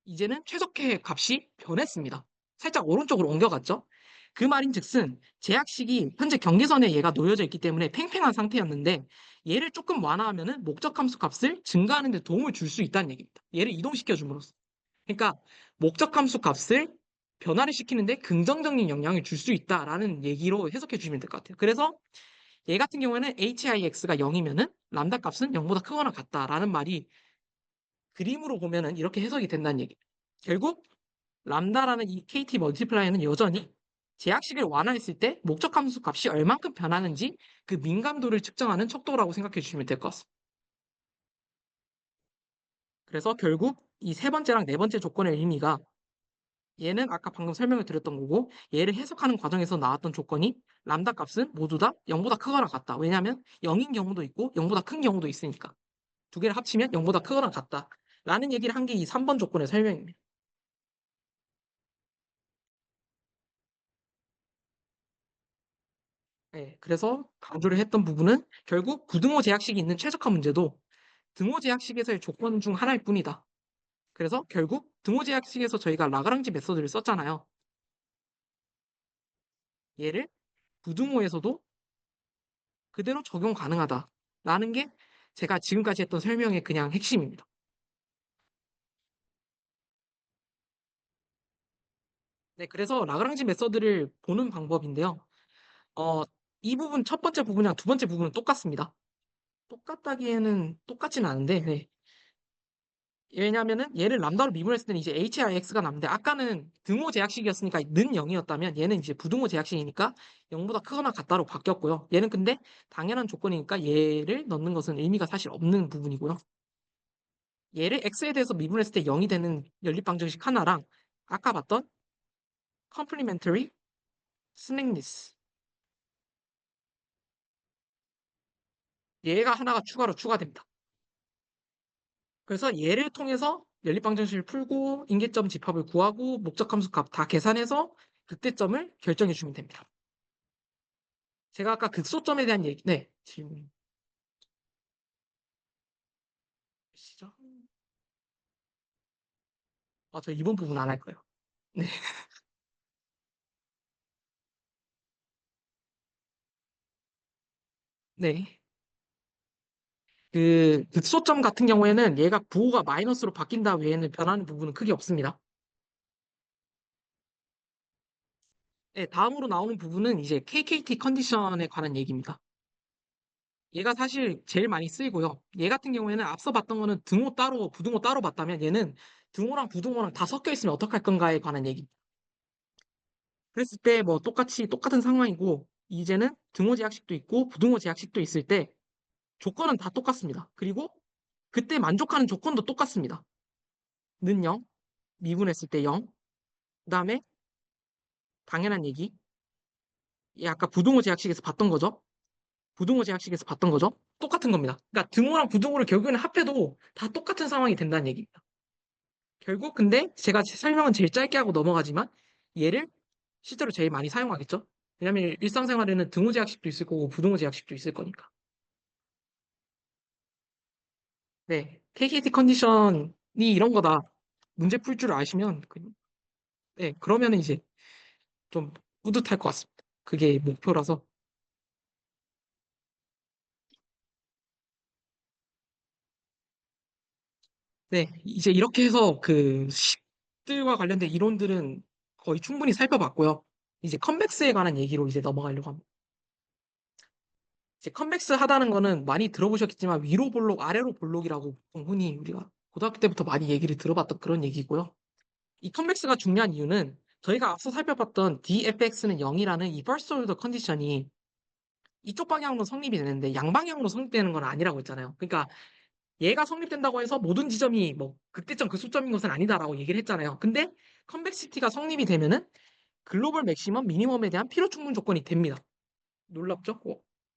이제는 최적화 값이 변했습니다. 살짝 오른쪽으로 옮겨갔죠. 그 말인즉슨 제약식이 현재 경계선에 얘가 놓여져 있기 때문에 팽팽한 상태였는데 얘를 조금 완화하면은 목적 함수 값을 증가하는 데 도움을 줄 수 있다는 얘기입니다. 얘를 이동시켜 줌으로써. 그러니까 목적 함수 값을 변화를 시키는데 긍정적인 영향을 줄 수 있다라는 얘기로 해석해 주시면 될 것 같아요. 그래서 얘 같은 경우에는 HIX가 0이면은 람다 값은 0보다 크거나 같다라는 말이 그림으로 보면은 이렇게 해석이 된다는 얘기. 결국 람다라는 이 KT 멀티플라이어는 여전히 제약식을 완화했을 때 목적 함수 값이 얼만큼 변하는지 그 민감도를 측정하는 척도라고 생각해 주시면 될 것 같습니다. 그래서 결국 이 세 번째랑 네 번째 조건의 의미가 얘는 아까 방금 설명을 드렸던 거고 얘를 해석하는 과정에서 나왔던 조건이 람다 값은 모두 다 0보다 크거나 같다. 왜냐하면 0인 경우도 있고 0보다 큰 경우도 있으니까. 두 개를 합치면 0보다 크거나 같다. 라는 얘기를 한 게 이 3번 조건의 설명입니다. 네, 그래서 강조를 했던 부분은 결국 부등호 제약식이 있는 최적화 문제도 등호 제약식에서의 조건 중 하나일 뿐이다. 그래서 결국 등호 제약식에서 저희가 라그랑지 메소드를 썼잖아요. 얘를 부등호에서도 그대로 적용 가능하다라는 게 제가 지금까지 했던 설명의 그냥 핵심입니다. 네, 그래서 라그랑지 메소드를 보는 방법인데요. 어, 이 부분 첫 번째 부분이랑 두 번째 부분은 똑같습니다. 똑같다기에는 똑같진 않은데 네. 왜냐하면은 얘를 람다로 미분했을 때는 이제 HIX가 남는데 아까는 등호 제약식이었으니까 는 0이었다면 얘는 이제 부등호 제약식이니까 0보다 크거나 같다로 바뀌었고요. 얘는 근데 당연한 조건이니까 얘를 넣는 것은 의미가 사실 없는 부분이고요. 얘를 X에 대해서 미분했을 때 0이 되는 연립방정식 하나랑 아까 봤던 complementary slackness 얘가 하나가 추가로 추가됩니다. 그래서 얘를 통해서 연립방정식을 풀고 인계점 집합을 구하고 목적함수 값 다 계산해서 극대점을 결정해 주면 됩니다. 제가 아까 극소점에 대한 얘기, 네, 질문 시죠? 아, 저 이번 부분 안 할 거예요. 네, 네. 그 극소점 같은 경우에는 얘가 부호가 마이너스로 바뀐다 외에는 변하는 부분은 크게 없습니다. 네, 다음으로 나오는 부분은 이제 KKT 컨디션에 관한 얘기입니다. 얘가 사실 제일 많이 쓰이고요. 얘 같은 경우에는 앞서 봤던 거는 등호 따로, 부등호 따로 봤다면 얘는 등호랑 부등호랑 다 섞여 있으면 어떡할 건가에 관한 얘기. 그랬을 때 뭐 똑같이 똑같은 상황이고 이제는 등호 제약식도 있고 부등호 제약식도 있을 때 조건은 다 똑같습니다. 그리고 그때 만족하는 조건도 똑같습니다. 는 0, 미분했을 때 0. 그다음에 당연한 얘기. 이 아까 부등호 제약식에서 봤던 거죠. 부등호 제약식에서 봤던 거죠. 똑같은 겁니다. 그러니까 등호랑 부등호를 결국에는 합해도 다 똑같은 상황이 된다는 얘기입니다. 결국 근데 제가 설명은 제일 짧게 하고 넘어가지만 얘를 실제로 제일 많이 사용하겠죠. 왜냐면 일상생활에는 등호 제약식도 있을 거고 부등호 제약식도 있을 거니까. 네, KKT 컨디션이 이런 거다. 문제 풀 줄 아시면 네, 그러면 이제 좀 뿌듯할 것 같습니다. 그게 목표라서. 네, 이제 이렇게 해서 그 식들과 관련된 이론들은 거의 충분히 살펴봤고요. 이제 컨벡스에 관한 얘기로 이제 넘어가려고 합니다. 이제 컨벡스 하다는 거는 많이 들어보셨겠지만 위로 볼록, 아래로 볼록이라고 보통 흔히 우리가 고등학교 때부터 많이 얘기를 들어봤던 그런 얘기고요. 이 컨벡스가 중요한 이유는 저희가 앞서 살펴봤던 dfx는 0이라는 이 first order 컨디션이 이쪽 방향으로 성립이 되는데 양방향으로 성립되는 건 아니라고 했잖아요. 그러니까 얘가 성립된다고 해서 모든 지점이 뭐 극대점 극소점인 것은 아니다라고 얘기를 했잖아요. 근데 컨벡시티가 성립이 되면은 글로벌 맥시멈 미니멈에 대한 필요 충분 조건이 됩니다. 놀랍죠?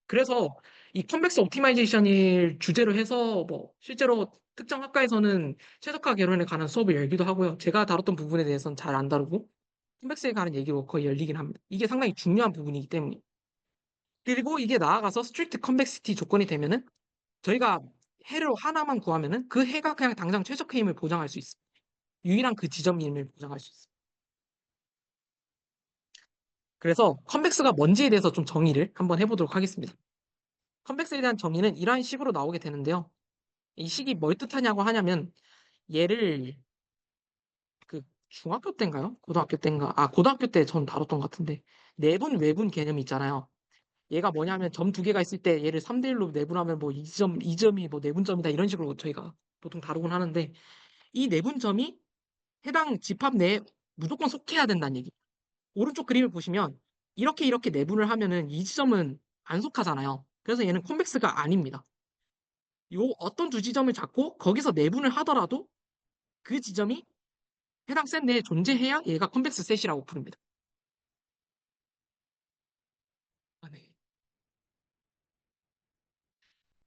그래서 이 컨벡스 옵티마이제이션을 주제로 해서 뭐 실제로 특정 학과에서는 최적화 개론에 관한 수업을 열기도 하고요. 제가 다뤘던 부분에 대해서는 잘 안 다루고 컨벡스에 관한 얘기로 거의 열리긴 합니다. 이게 상당히 중요한 부분이기 때문에. 그리고 이게 나아가서 스트릭트 컨벡시티 조건이 되면은 저희가 해를 하나만 구하면은 그 해가 그냥 당장 최적화임을 보장할 수 있습니다. 유일한 그 지점임을 보장할 수 있습니다. 그래서 컨벡스가 뭔지에 대해서 좀 정의를 한번 해보도록 하겠습니다. 컨벡스에 대한 정의는 이러한 식으로 나오게 되는데요. 이 식이 뭘 뜻하냐고 하냐면 얘를 그 중학교 때인가요? 고등학교 때인가? 아, 고등학교 때 전 다뤘던 것 같은데 내분 외분 개념이 있잖아요. 얘가 뭐냐면 점 두 개가 있을 때 얘를 3대 1로 내분하면 뭐 2점이 뭐 내분점이다 이런 식으로 저희가 보통 다루곤 하는데 이 내분점이 해당 집합 내에 무조건 속해야 된다는 얘기. 오른쪽 그림을 보시면 이렇게 이렇게 내분을 하면은 이 지점은 안 속하잖아요. 그래서 얘는 콘벡스가 아닙니다. 요 어떤 두 지점을 잡고 거기서 내분을 하더라도 그 지점이 해당 셋 내에 존재해야 얘가 컨벡스 셋이라고 부릅니다. 아, 네.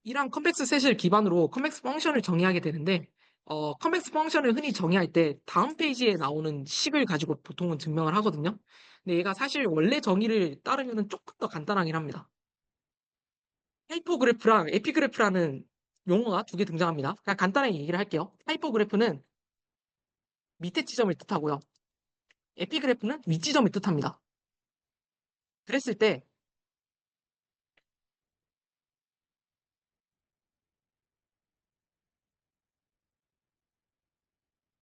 이랑 컨벡스 셋을 기반으로 컨벡스 펑션을 정의하게 되는데 컨벡스 펑션을 흔히 정의할 때 다음 페이지에 나오는 식을 가지고 보통은 증명을 하거든요. 근데 얘가 사실 원래 정의를 따르면 조금 더 간단하긴 합니다. 하이퍼그래프랑 에피그래프라는 용어가 두 개 등장합니다. 그냥 간단하게 얘기를 할게요. 하이퍼그래프는 밑에 지점을 뜻하고요. 에피그래프는 윗지점을 뜻합니다. 그랬을 때,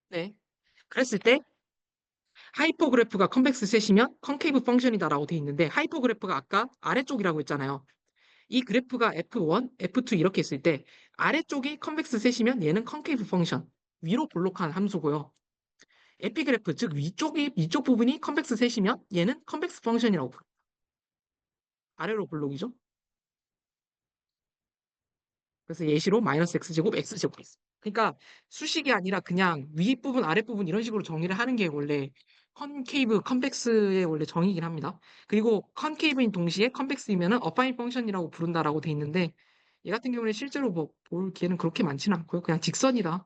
네. 그랬을 때 하이퍼그래프가 컨벡스 셋이면 컨케이브 펑션이다라고 돼 있는데 하이퍼그래프가 아까 아래쪽이라고 했잖아요. 이 그래프가 F1, F2 이렇게 했을 때 아래쪽이 컨벡스 셋이면 얘는 컨케이브 펑션, 위로 볼록한 함수고요. 에피그래프, 즉 위쪽 부분이 컨벡스 셋이면 얘는 컨벡스 펑션이라고 불러요. 아래로 볼록이죠. 그래서 예시로 마이너스 x제곱 x제곱이 있어요. 그러니까 수식이 아니라 그냥 윗부분 아랫부분 이런 식으로 정의를 하는 게 원래 컨케이브 컨벡스의 원래 정의이긴 합니다. 그리고 컨케이브인 동시에 컨벡스이면은 어파인 펑션이라고 부른다라고 돼 있는데 얘 같은 경우는 실제로 뭐 볼 기회는 그렇게 많지는 않고요. 그냥 직선이다.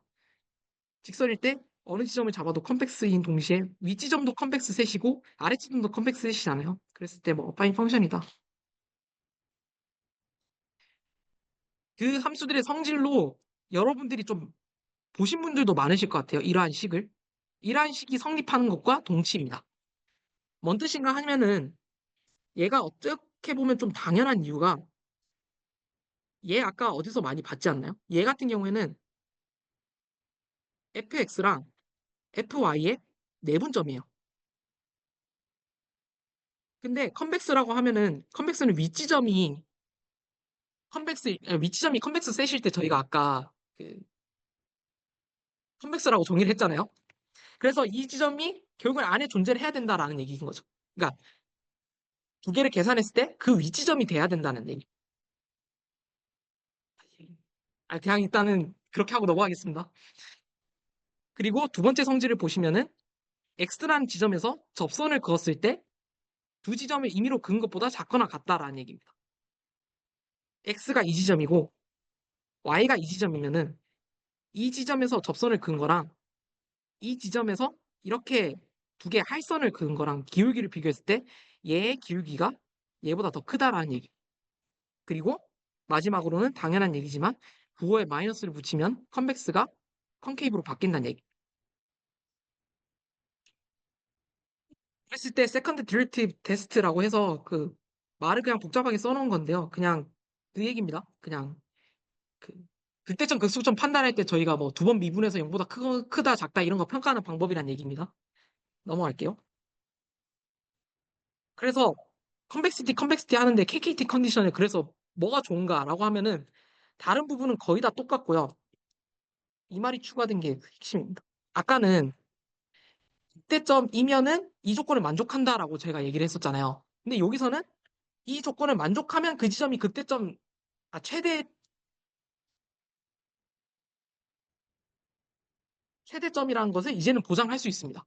직선일 때 어느 지점을 잡아도 컨벡스인 동시에 윗지점도 컨벡스 셋이고 아랫지점도 컨벡스 셋이잖아요. 그랬을 때 뭐 어파인 펑션이다. 그 함수들의 성질로 여러분들이 좀 보신 분들도 많으실 것 같아요. 이러한 식을. 이러한 식이 성립하는 것과 동치입니다. 뭔 뜻인가 하면은 얘가 어떻게 보면 좀 당연한 이유가 얘 아까 어디서 많이 봤지 않나요? 얘 같은 경우에는 fx랑 fy의 내분점이에요. 근데 컨벡스라고 하면은 컨벡스는 윗지점이 컨벡스 셋일 때 저희가 아까 그 컨벡스라고 정의를 했잖아요. 그래서 이 지점이 결국은 안에 존재를 해야 된다라는 얘기인 거죠. 그러니까 두 개를 계산했을 때 그 윗지점이 돼야 된다는 얘기. 그냥 일단은 그렇게 하고 넘어가겠습니다. 그리고 두 번째 성질을 보시면은 x라는 지점에서 접선을 그었을 때 두 지점의 임의로 그은 것보다 작거나 같다라는 얘기입니다. x가 이 지점이고 y가 이 지점이면은 이 지점에서 접선을 그은 거랑 이 지점에서 이렇게 두 개의 할선을 그은 거랑 기울기를 비교했을 때 얘의 기울기가 얘보다 더 크다라는 얘기. 그리고 마지막으로는 당연한 얘기지만 부호에 마이너스를 붙이면 컨벡스가 컨케이브로 바뀐다는 얘기. 그랬을 때 세컨드 디렉티브 테스트라고 해서 그 말을 그냥 복잡하게 써놓은 건데요. 그냥 그 얘기입니다. 그냥 그 그때점 극소점 판단할 때 저희가 뭐 두 번 미분해서 0보다 크다 작다 이런 거 평가하는 방법이란 얘기입니다. 넘어갈게요. 그래서 컨벡시티 하는데 KKT 컨디션에 그래서 뭐가 좋은가라고 하면은 다른 부분은 거의 다 똑같고요. 이 말이 추가된 게 핵심입니다. 아까는 이때점이면은 이 조건을 만족한다라고 제가 얘기를 했었잖아요. 근데 여기서는 이 조건을 만족하면 그 지점이 그때점, 최대점이라는 것을 이제는 보장할 수 있습니다.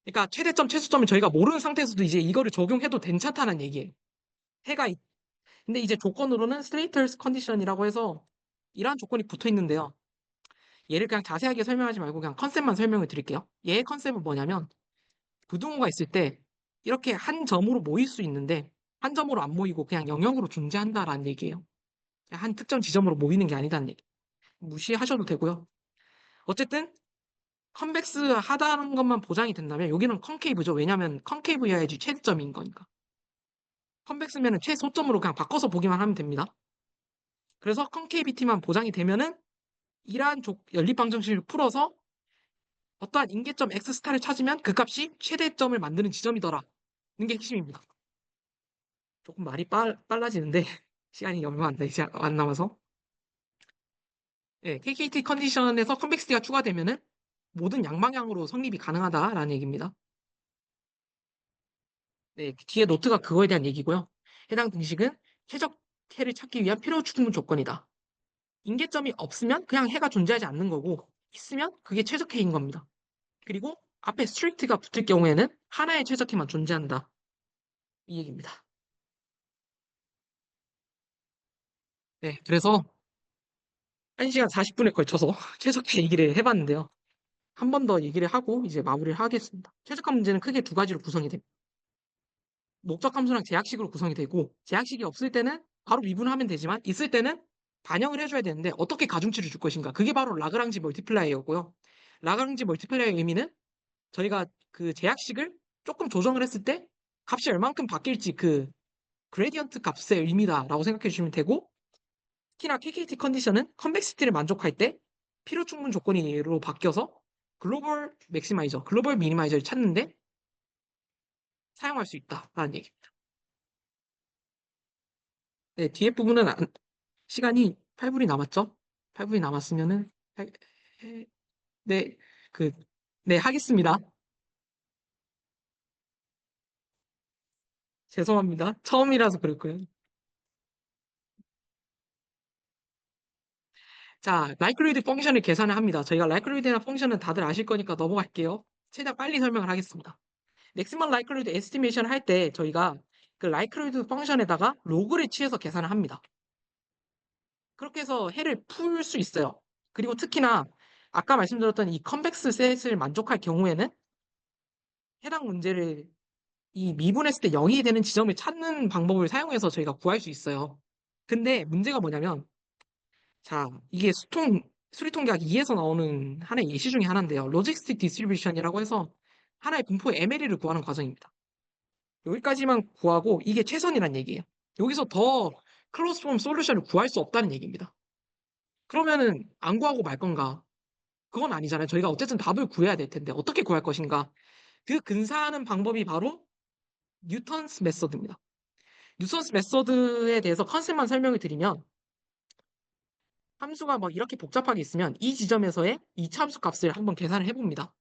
그러니까 최대점, 최소점을 저희가 모르는 상태에서도 이제 이거를 적용해도 괜찮다는 얘기예요. 해가 있, 근데 이제 조건으로는 스레이터스 컨디션이라고 해서 이러한 조건이 붙어 있는데요. 얘를 그냥 자세하게 설명하지 말고 그냥 컨셉만 설명을 드릴게요. 얘의 컨셉은 뭐냐면 부등호가 있을 때 이렇게 한 점으로 모일 수 있는데 한 점으로 안 모이고 그냥 영역으로 존재한다라는 얘기예요. 한 특정 지점으로 모이는 게 아니다는 얘기. 무시하셔도 되고요. 어쨌든 컨벡스 하다는 것만 보장이 된다면 여기는 컨케이브죠. 왜냐하면 컨케이브여야지 최대점인 거니까. 컨벡스면은 최소점으로 그냥 바꿔서 보기만 하면 됩니다. 그래서 컨케이비티만 보장이 되면은 이러한 연립방정식을 풀어서 어떠한 임계점 x 스타를 찾으면 그 값이 최대점을 만드는 지점이더라. 는 게 핵심입니다. 조금 말이 빨라지는데 시간이 얼마 안 남아서. 네, KKT 컨디션에서 컨벡시티가 추가되면은 모든 양방향으로 성립이 가능하다라는 얘기입니다. 네, 뒤에 노트가 그거에 대한 얘기고요. 해당 등식은 최적해를 찾기 위한 필요 충분 조건이다. 임계점이 없으면 그냥 해가 존재하지 않는 거고 있으면 그게 최적해인 겁니다. 그리고 앞에 스트릭트가 붙을 경우에는 하나의 최적해만 존재한다. 이 얘기입니다. 네, 그래서 1시간 40분에 걸쳐서 최적화 얘기를 해봤는데요. 한 번 더 얘기를 하고 이제 마무리를 하겠습니다. 최적화 문제는 크게 두 가지로 구성이 됩니다. 목적 함수랑 제약식으로 구성이 되고 제약식이 없을 때는 바로 미분하면 되지만 있을 때는 반영을 해줘야 되는데 어떻게 가중치를 줄 것인가. 그게 바로 라그랑지 멀티플라이어고요. 라그랑지 멀티플라이어의 의미는 저희가 그 제약식을 조금 조정을 했을 때 값이 얼만큼 바뀔지 그 그레디언트 값의 의미다라고 생각해 주시면 되고 특히나 KKT 컨디션은 컨벡시티를 만족할 때 필요 충분 조건으로 바뀌어서 글로벌 맥시마이저, 글로벌 미니마이저를 찾는데 사용할 수 있다라는 얘기입니다. 네, 뒤에 부분은 시간이 8분이 남았죠? 8분이 남았으면은 네, 그, 네, 하겠습니다. 죄송합니다. 처음이라서 그럴 거예요. 자, 라이클로이드 펑션을 계산을 합니다. 저희가 라이클로이드나 펑션은 다들 아실 거니까 넘어갈게요. 최대한 빨리 설명을 하겠습니다. 맥시멀 라이클로이드 에스티메이션 할 때 저희가 그 라이클로이드 펑션에다가 로그를 취해서 계산을 합니다. 그렇게 해서 해를 풀 수 있어요. 그리고 특히나 아까 말씀드렸던 이 컨벡스 셋을 만족할 경우에는 해당 문제를 이 미분했을 때 0이 되는 지점을 찾는 방법을 사용해서 저희가 구할 수 있어요. 근데 문제가 뭐냐면 자, 이게 수리통계학 2에서 나오는 하나의 예시 중에 하나인데요. 로지스틱 디스트리뷰션이라고 해서 하나의 분포의 MLE를 구하는 과정입니다. 여기까지만 구하고 이게 최선이란 얘기예요. 여기서 더 클로즈 폼 솔루션을 구할 수 없다는 얘기입니다. 그러면은 안 구하고 말 건가? 그건 아니잖아요. 저희가 어쨌든 답을 구해야 될 텐데 어떻게 구할 것인가? 그 근사하는 방법이 바로 뉴턴스 메서드입니다. 뉴턴스 메서드에 대해서 컨셉만 설명을 드리면 함수가 뭐 이렇게 복잡하게 있으면 이 지점에서의 이차 함수 값을 한번 계산을 해봅니다.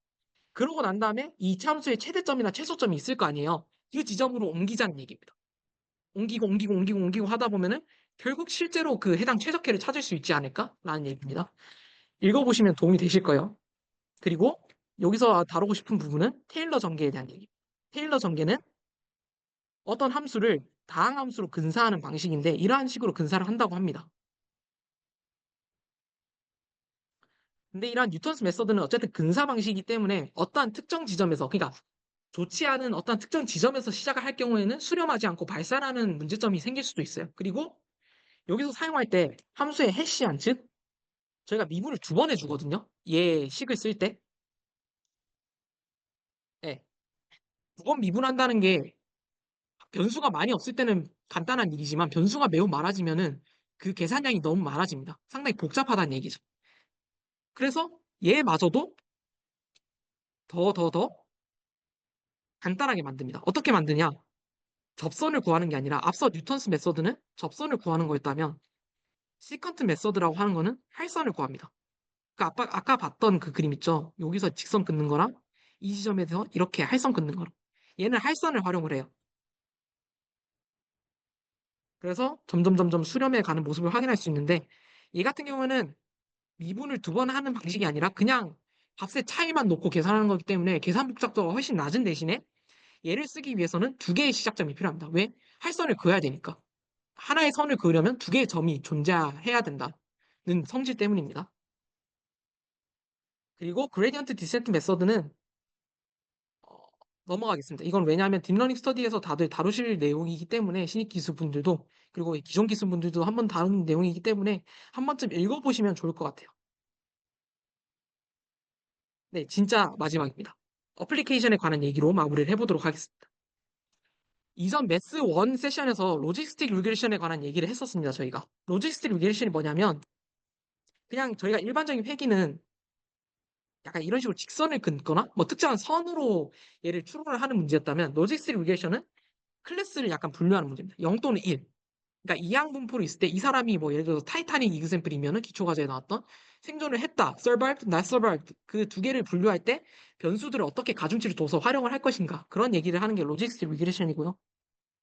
그러고 난 다음에 이차 함수의 최대점이나 최소점이 있을 거 아니에요. 그 지점으로 옮기자는 얘기입니다. 옮기고 하다 보면은 결국 실제로 그 해당 최적해를 찾을 수 있지 않을까라는 얘기입니다. 읽어보시면 도움이 되실 거예요. 그리고 여기서 다루고 싶은 부분은 테일러 전개에 대한 얘기. 테일러 전개는 어떤 함수를 다항 함수로 근사하는 방식인데 이러한 식으로 근사를 한다고 합니다. 근데 이러한 뉴턴스 메서드는 어쨌든 근사 방식이기 때문에 어떠한 특정 지점에서 그러니까 좋지 않은 어떤 특정 지점에서 시작을 할 경우에는 수렴하지 않고 발산하는 문제점이 생길 수도 있어요. 그리고 여기서 사용할 때 함수의 해시한 즉 저희가 미분을 두 번 해주거든요. 얘 식을 쓸 때. 네. 두 번 미분한다는 게 변수가 많이 없을 때는 간단한 일이지만 변수가 매우 많아지면은 그 계산량이 너무 많아집니다. 상당히 복잡하다는 얘기죠. 그래서 얘마저도 더 간단하게 만듭니다. 어떻게 만드냐? 접선을 구하는 게 아니라 앞서 뉴턴스 메서드는 접선을 구하는 거였다면 시컨트 메서드라고 하는 거는 할선을 구합니다. 아까 봤던 그 그림 있죠? 여기서 직선 긋는 거랑 이 지점에서 이렇게 할선 긋는 거랑 얘는 할선을 활용을 해요. 그래서 점점 수렴해 가는 모습을 확인할 수 있는데 얘 같은 경우는 미분을 두 번 하는 방식이 아니라 그냥 값의 차이만 놓고 계산하는 거기 때문에 계산 복잡도가 훨씬 낮은 대신에 얘를 쓰기 위해서는 두 개의 시작점이 필요합니다. 왜? 할선을 그어야 되니까. 하나의 선을 그으려면 두 개의 점이 존재해야 된다는 성질 때문입니다. 그리고 그레디언트 디센트 메서드는 넘어가겠습니다. 이건 왜냐하면 딥러닝 스터디에서 다들 다루실 내용이기 때문에 신입 기수분들도 그리고 기존 기수분들도 한번 다룬 내용이기 때문에 한 번쯤 읽어보시면 좋을 것 같아요. 네, 진짜 마지막입니다. 어플리케이션에 관한 얘기로 마무리를 해보도록 하겠습니다. 이전 매스 1 세션에서 로지스틱 리그레션에 관한 얘기를 했었습니다, 저희가. 로지스틱 리그레션이 뭐냐면 그냥 저희가 일반적인 회기는 약간 이런 식으로 직선을 긋거나 뭐 특정한 선으로 얘를 추론을 하는 문제였다면 로지스틱 리그레션은 클래스를 약간 분류하는 문제입니다. 0 또는 1. 그러니까 이항 분포로 있을 때 이 사람이 뭐 예를 들어서 타이타닉 이그샘플이면은 기초과제에 나왔던 생존을 했다, survived, not survived 그 두 개를 분류할 때 변수들을 어떻게 가중치를 둬서 활용을 할 것인가 그런 얘기를 하는 게 로지스틱 리그레션이고요.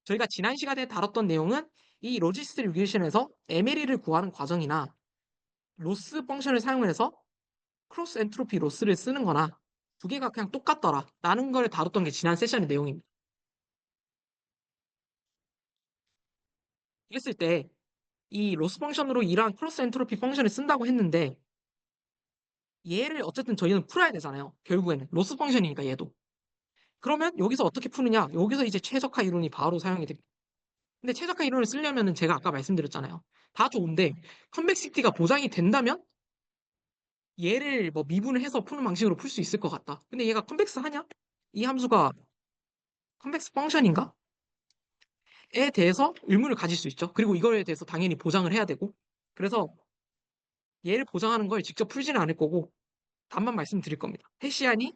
저희가 지난 시간에 다뤘던 내용은 이 로지스틱 리그레션에서 MLE를 구하는 과정이나 로스 펑션을 사용해서 크로스 엔트로피 로스를 쓰는 거나 두 개가 그냥 똑같더라 라는 걸 다뤘던 게 지난 세션의 내용입니다. 이랬을 때 이 로스 펑션으로 이러한 크로스 엔트로피 펑션을 쓴다고 했는데 얘를 어쨌든 저희는 풀어야 되잖아요. 결국에는 로스 펑션이니까 얘도. 그러면 여기서 어떻게 푸느냐? 여기서 이제 최적화 이론이 바로 사용이 됩니다. 근데 최적화 이론을 쓰려면은 제가 아까 말씀드렸잖아요. 다 좋은데 컨벡시티가 보장이 된다면 얘를 뭐 미분을 해서 푸는 방식으로 풀 수 있을 것 같다. 근데 얘가 컨벡스 하냐? 이 함수가 컨벡스 펑션인가? 에 대해서 의문을 가질 수 있죠. 그리고 이거에 대해서 당연히 보장을 해야 되고. 그래서 얘를 보장하는 걸 직접 풀지는 않을 거고 답만 말씀드릴 겁니다. 해시안이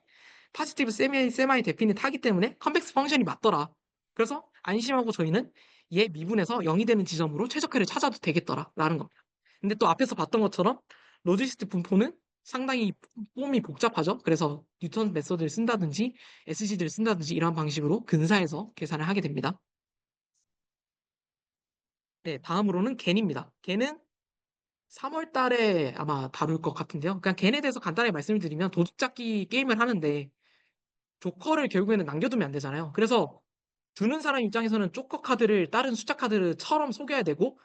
파지티브 세마이 데피닛 하기 때문에 컨벡스 펑션이 맞더라. 그래서 안심하고 저희는 얘 미분에서 0이 되는 지점으로 최적화를 찾아도 되겠더라 라는 겁니다. 근데 또 앞에서 봤던 것처럼 로지스틱 분포는 상당히 폼이 복잡하죠. 그래서 뉴턴 메서드를 쓴다든지 SG들을 쓴다든지 이러한 방식으로 근사해서 계산을 하게 됩니다. 네, 다음으로는 겐입니다. 겐은 3월 달에 아마 다룰 것 같은데요. 그냥 겐에 대해서 간단히 말씀을 드리면 도둑잡기 게임을 하는데 조커를 결국에는 남겨두면 안 되잖아요. 그래서 두는 사람 입장에서는 조커 카드를 다른 숫자 카드처럼 속여야 되고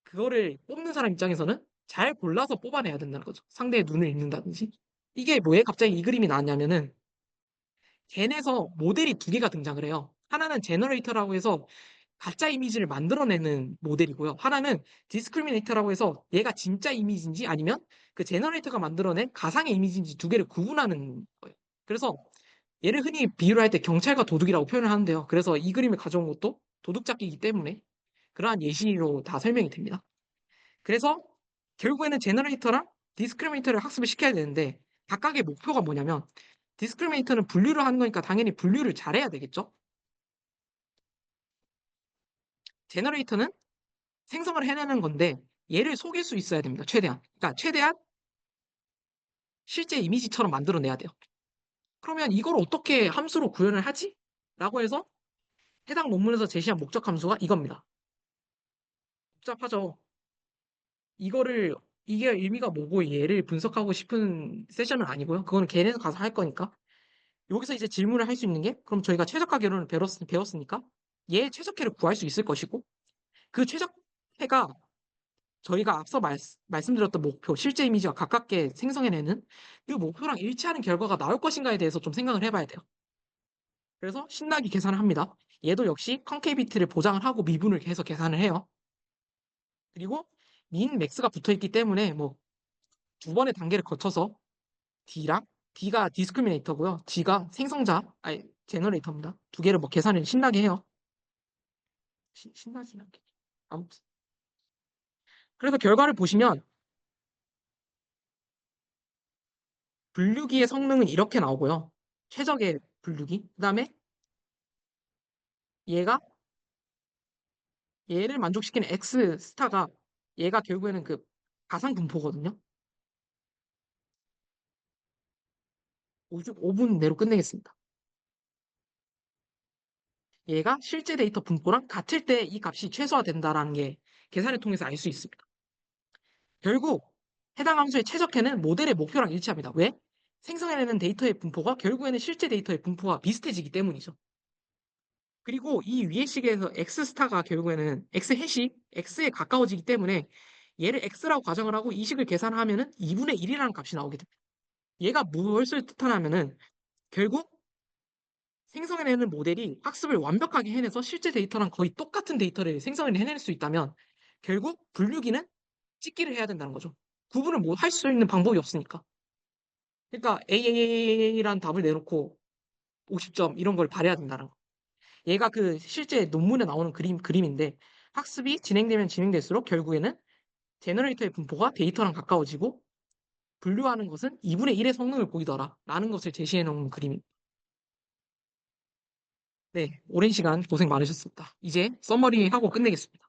그거를 뽑는 사람 입장에서는 잘 골라서 뽑아내야 된다는 거죠. 상대의 눈을 읽는다든지. 이게 왜 갑자기 이 그림이 나왔냐면은 겐에서 모델이 두 개가 등장을 해요. 하나는 제너레이터라고 해서 가짜 이미지를 만들어내는 모델이고요. 하나는 디스크리미네이터라고 해서 얘가 진짜 이미지인지 아니면 그 제너레이터가 만들어낸 가상의 이미지인지 두 개를 구분하는 거예요. 그래서 얘를 흔히 비유를 할 때 경찰과 도둑이라고 표현을 하는데요. 그래서 이 그림을 가져온 것도 도둑 잡기이기 때문에 그러한 예시로 다 설명이 됩니다. 그래서 결국에는 제너레이터랑 디스크리미네이터를 학습을 시켜야 되는데 각각의 목표가 뭐냐면 디스크리미네이터는 분류를 하는 거니까 당연히 분류를 잘해야 되겠죠. 제너레이터는 생성을 해내는 건데 얘를 속일 수 있어야 됩니다. 최대한. 그러니까 최대한 실제 이미지처럼 만들어내야 돼요. 그러면 이걸 어떻게 함수로 구현을 하지? 라고 해서 해당 논문에서 제시한 목적 함수가 이겁니다. 복잡하죠. 이게 의미가 뭐고 얘를 분석하고 싶은 세션은 아니고요. 그거는 걔네도 가서 할 거니까. 여기서 이제 질문을 할 수 있는 게 그럼 저희가 최적화 개론을 배웠으니까 얘 최적화를 구할 수 있을 것이고 그 최적화가 저희가 앞서 말씀드렸던 목표, 실제 이미지와 가깝게 생성해내는 그 목표랑 일치하는 결과가 나올 것인가에 대해서 좀 생각을 해봐야 돼요. 그래서 신나게 계산을 합니다. 얘도 역시 컨케이비티를 보장을 하고 미분을 해서 계산을 해요. 그리고 민, 맥스가 붙어있기 때문에 뭐 두 번의 단계를 거쳐서 D랑 D가 디스크리미네이터고요. G가 생성자, 아니 제너레이터입니다. 두 개를 뭐 계산을 신나게 해요. 신나진 않게. 아무튼 그래서 결과를 보시면 분류기의 성능은 이렇게 나오고요. 최적의 분류기. 그다음에 얘가 얘를 만족시키는 X 스타가 얘가 결국에는 그 가상 분포거든요. 5분 내로 끝내겠습니다. 얘가 실제 데이터 분포랑 같을 때 이 값이 최소화된다라는 게 계산을 통해서 알 수 있습니다. 결국 해당 함수의 최적해는 모델의 목표랑 일치합니다. 왜? 생성해내는 데이터의 분포가 결국에는 실제 데이터의 분포와 비슷해지기 때문이죠. 그리고 이 위의 식에서 x 스타가 결국에는 x 해시 x에 가까워지기 때문에 얘를 x라고 가정을 하고 이 식을 계산하면은 2분의 1이라는 값이 나오게 됩니다. 얘가 무엇을 뜻하냐면은 결국 생성해내는 모델이 학습을 완벽하게 해내서 실제 데이터랑 거의 똑같은 데이터를 생성을 해낼 수 있다면 결국 분류기는 찍기를 해야 된다는 거죠. 구분을 뭐 할 수 있는 방법이 없으니까. 그러니까 AAA라는 답을 내놓고 50점 이런 걸 발해야 된다는 거. 얘가 그 실제 논문에 나오는 그림인데 학습이 진행되면 진행될수록 결국에는 제너레이터의 분포가 데이터랑 가까워지고 분류하는 것은 2분의 1의 성능을 보이더라 라는 것을 제시해 놓은 그림입니다. 네, 오랜 시간 고생 많으셨습니다. 이제 서머리 하고 끝내겠습니다.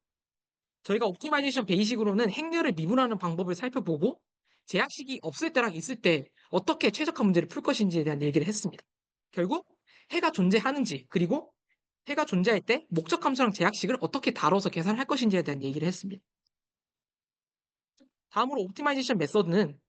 저희가 옵티마이제이션 베이식으로는 행렬을 미분하는 방법을 살펴보고 제약식이 없을 때랑 있을 때 어떻게 최적화 문제를 풀 것인지에 대한 얘기를 했습니다. 결국 해가 존재하는지 그리고 해가 존재할 때 목적 함수랑 제약식을 어떻게 다뤄서 계산할 것인지에 대한 얘기를 했습니다. 다음으로 옵티마이제이션 메서드는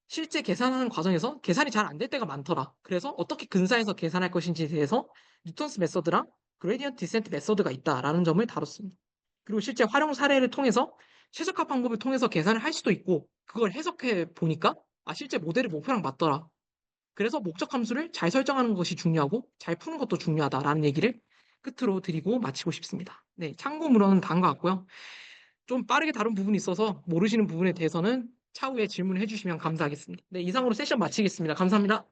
실제 계산하는 과정에서 계산이 잘 안 될 때가 많더라. 그래서 어떻게 근사해서 계산할 것인지에 대해서 뉴턴스 메서드랑 그레디언트 디센트 메서드가 있다라는 점을 다뤘습니다. 그리고 실제 활용 사례를 통해서 최적화 방법을 통해서 계산을 할 수도 있고 그걸 해석해 보니까 실제 모델의 목표랑 맞더라. 그래서 목적 함수를 잘 설정하는 것이 중요하고 잘 푸는 것도 중요하다라는 얘기를 끝으로 드리고 마치고 싶습니다. 네, 참고문헌은 다인 것 같고요. 좀 빠르게 다룬 부분이 있어서 모르시는 부분에 대해서는 차후에 질문해 주시면 감사하겠습니다. 네, 이상으로 세션 마치겠습니다. 감사합니다.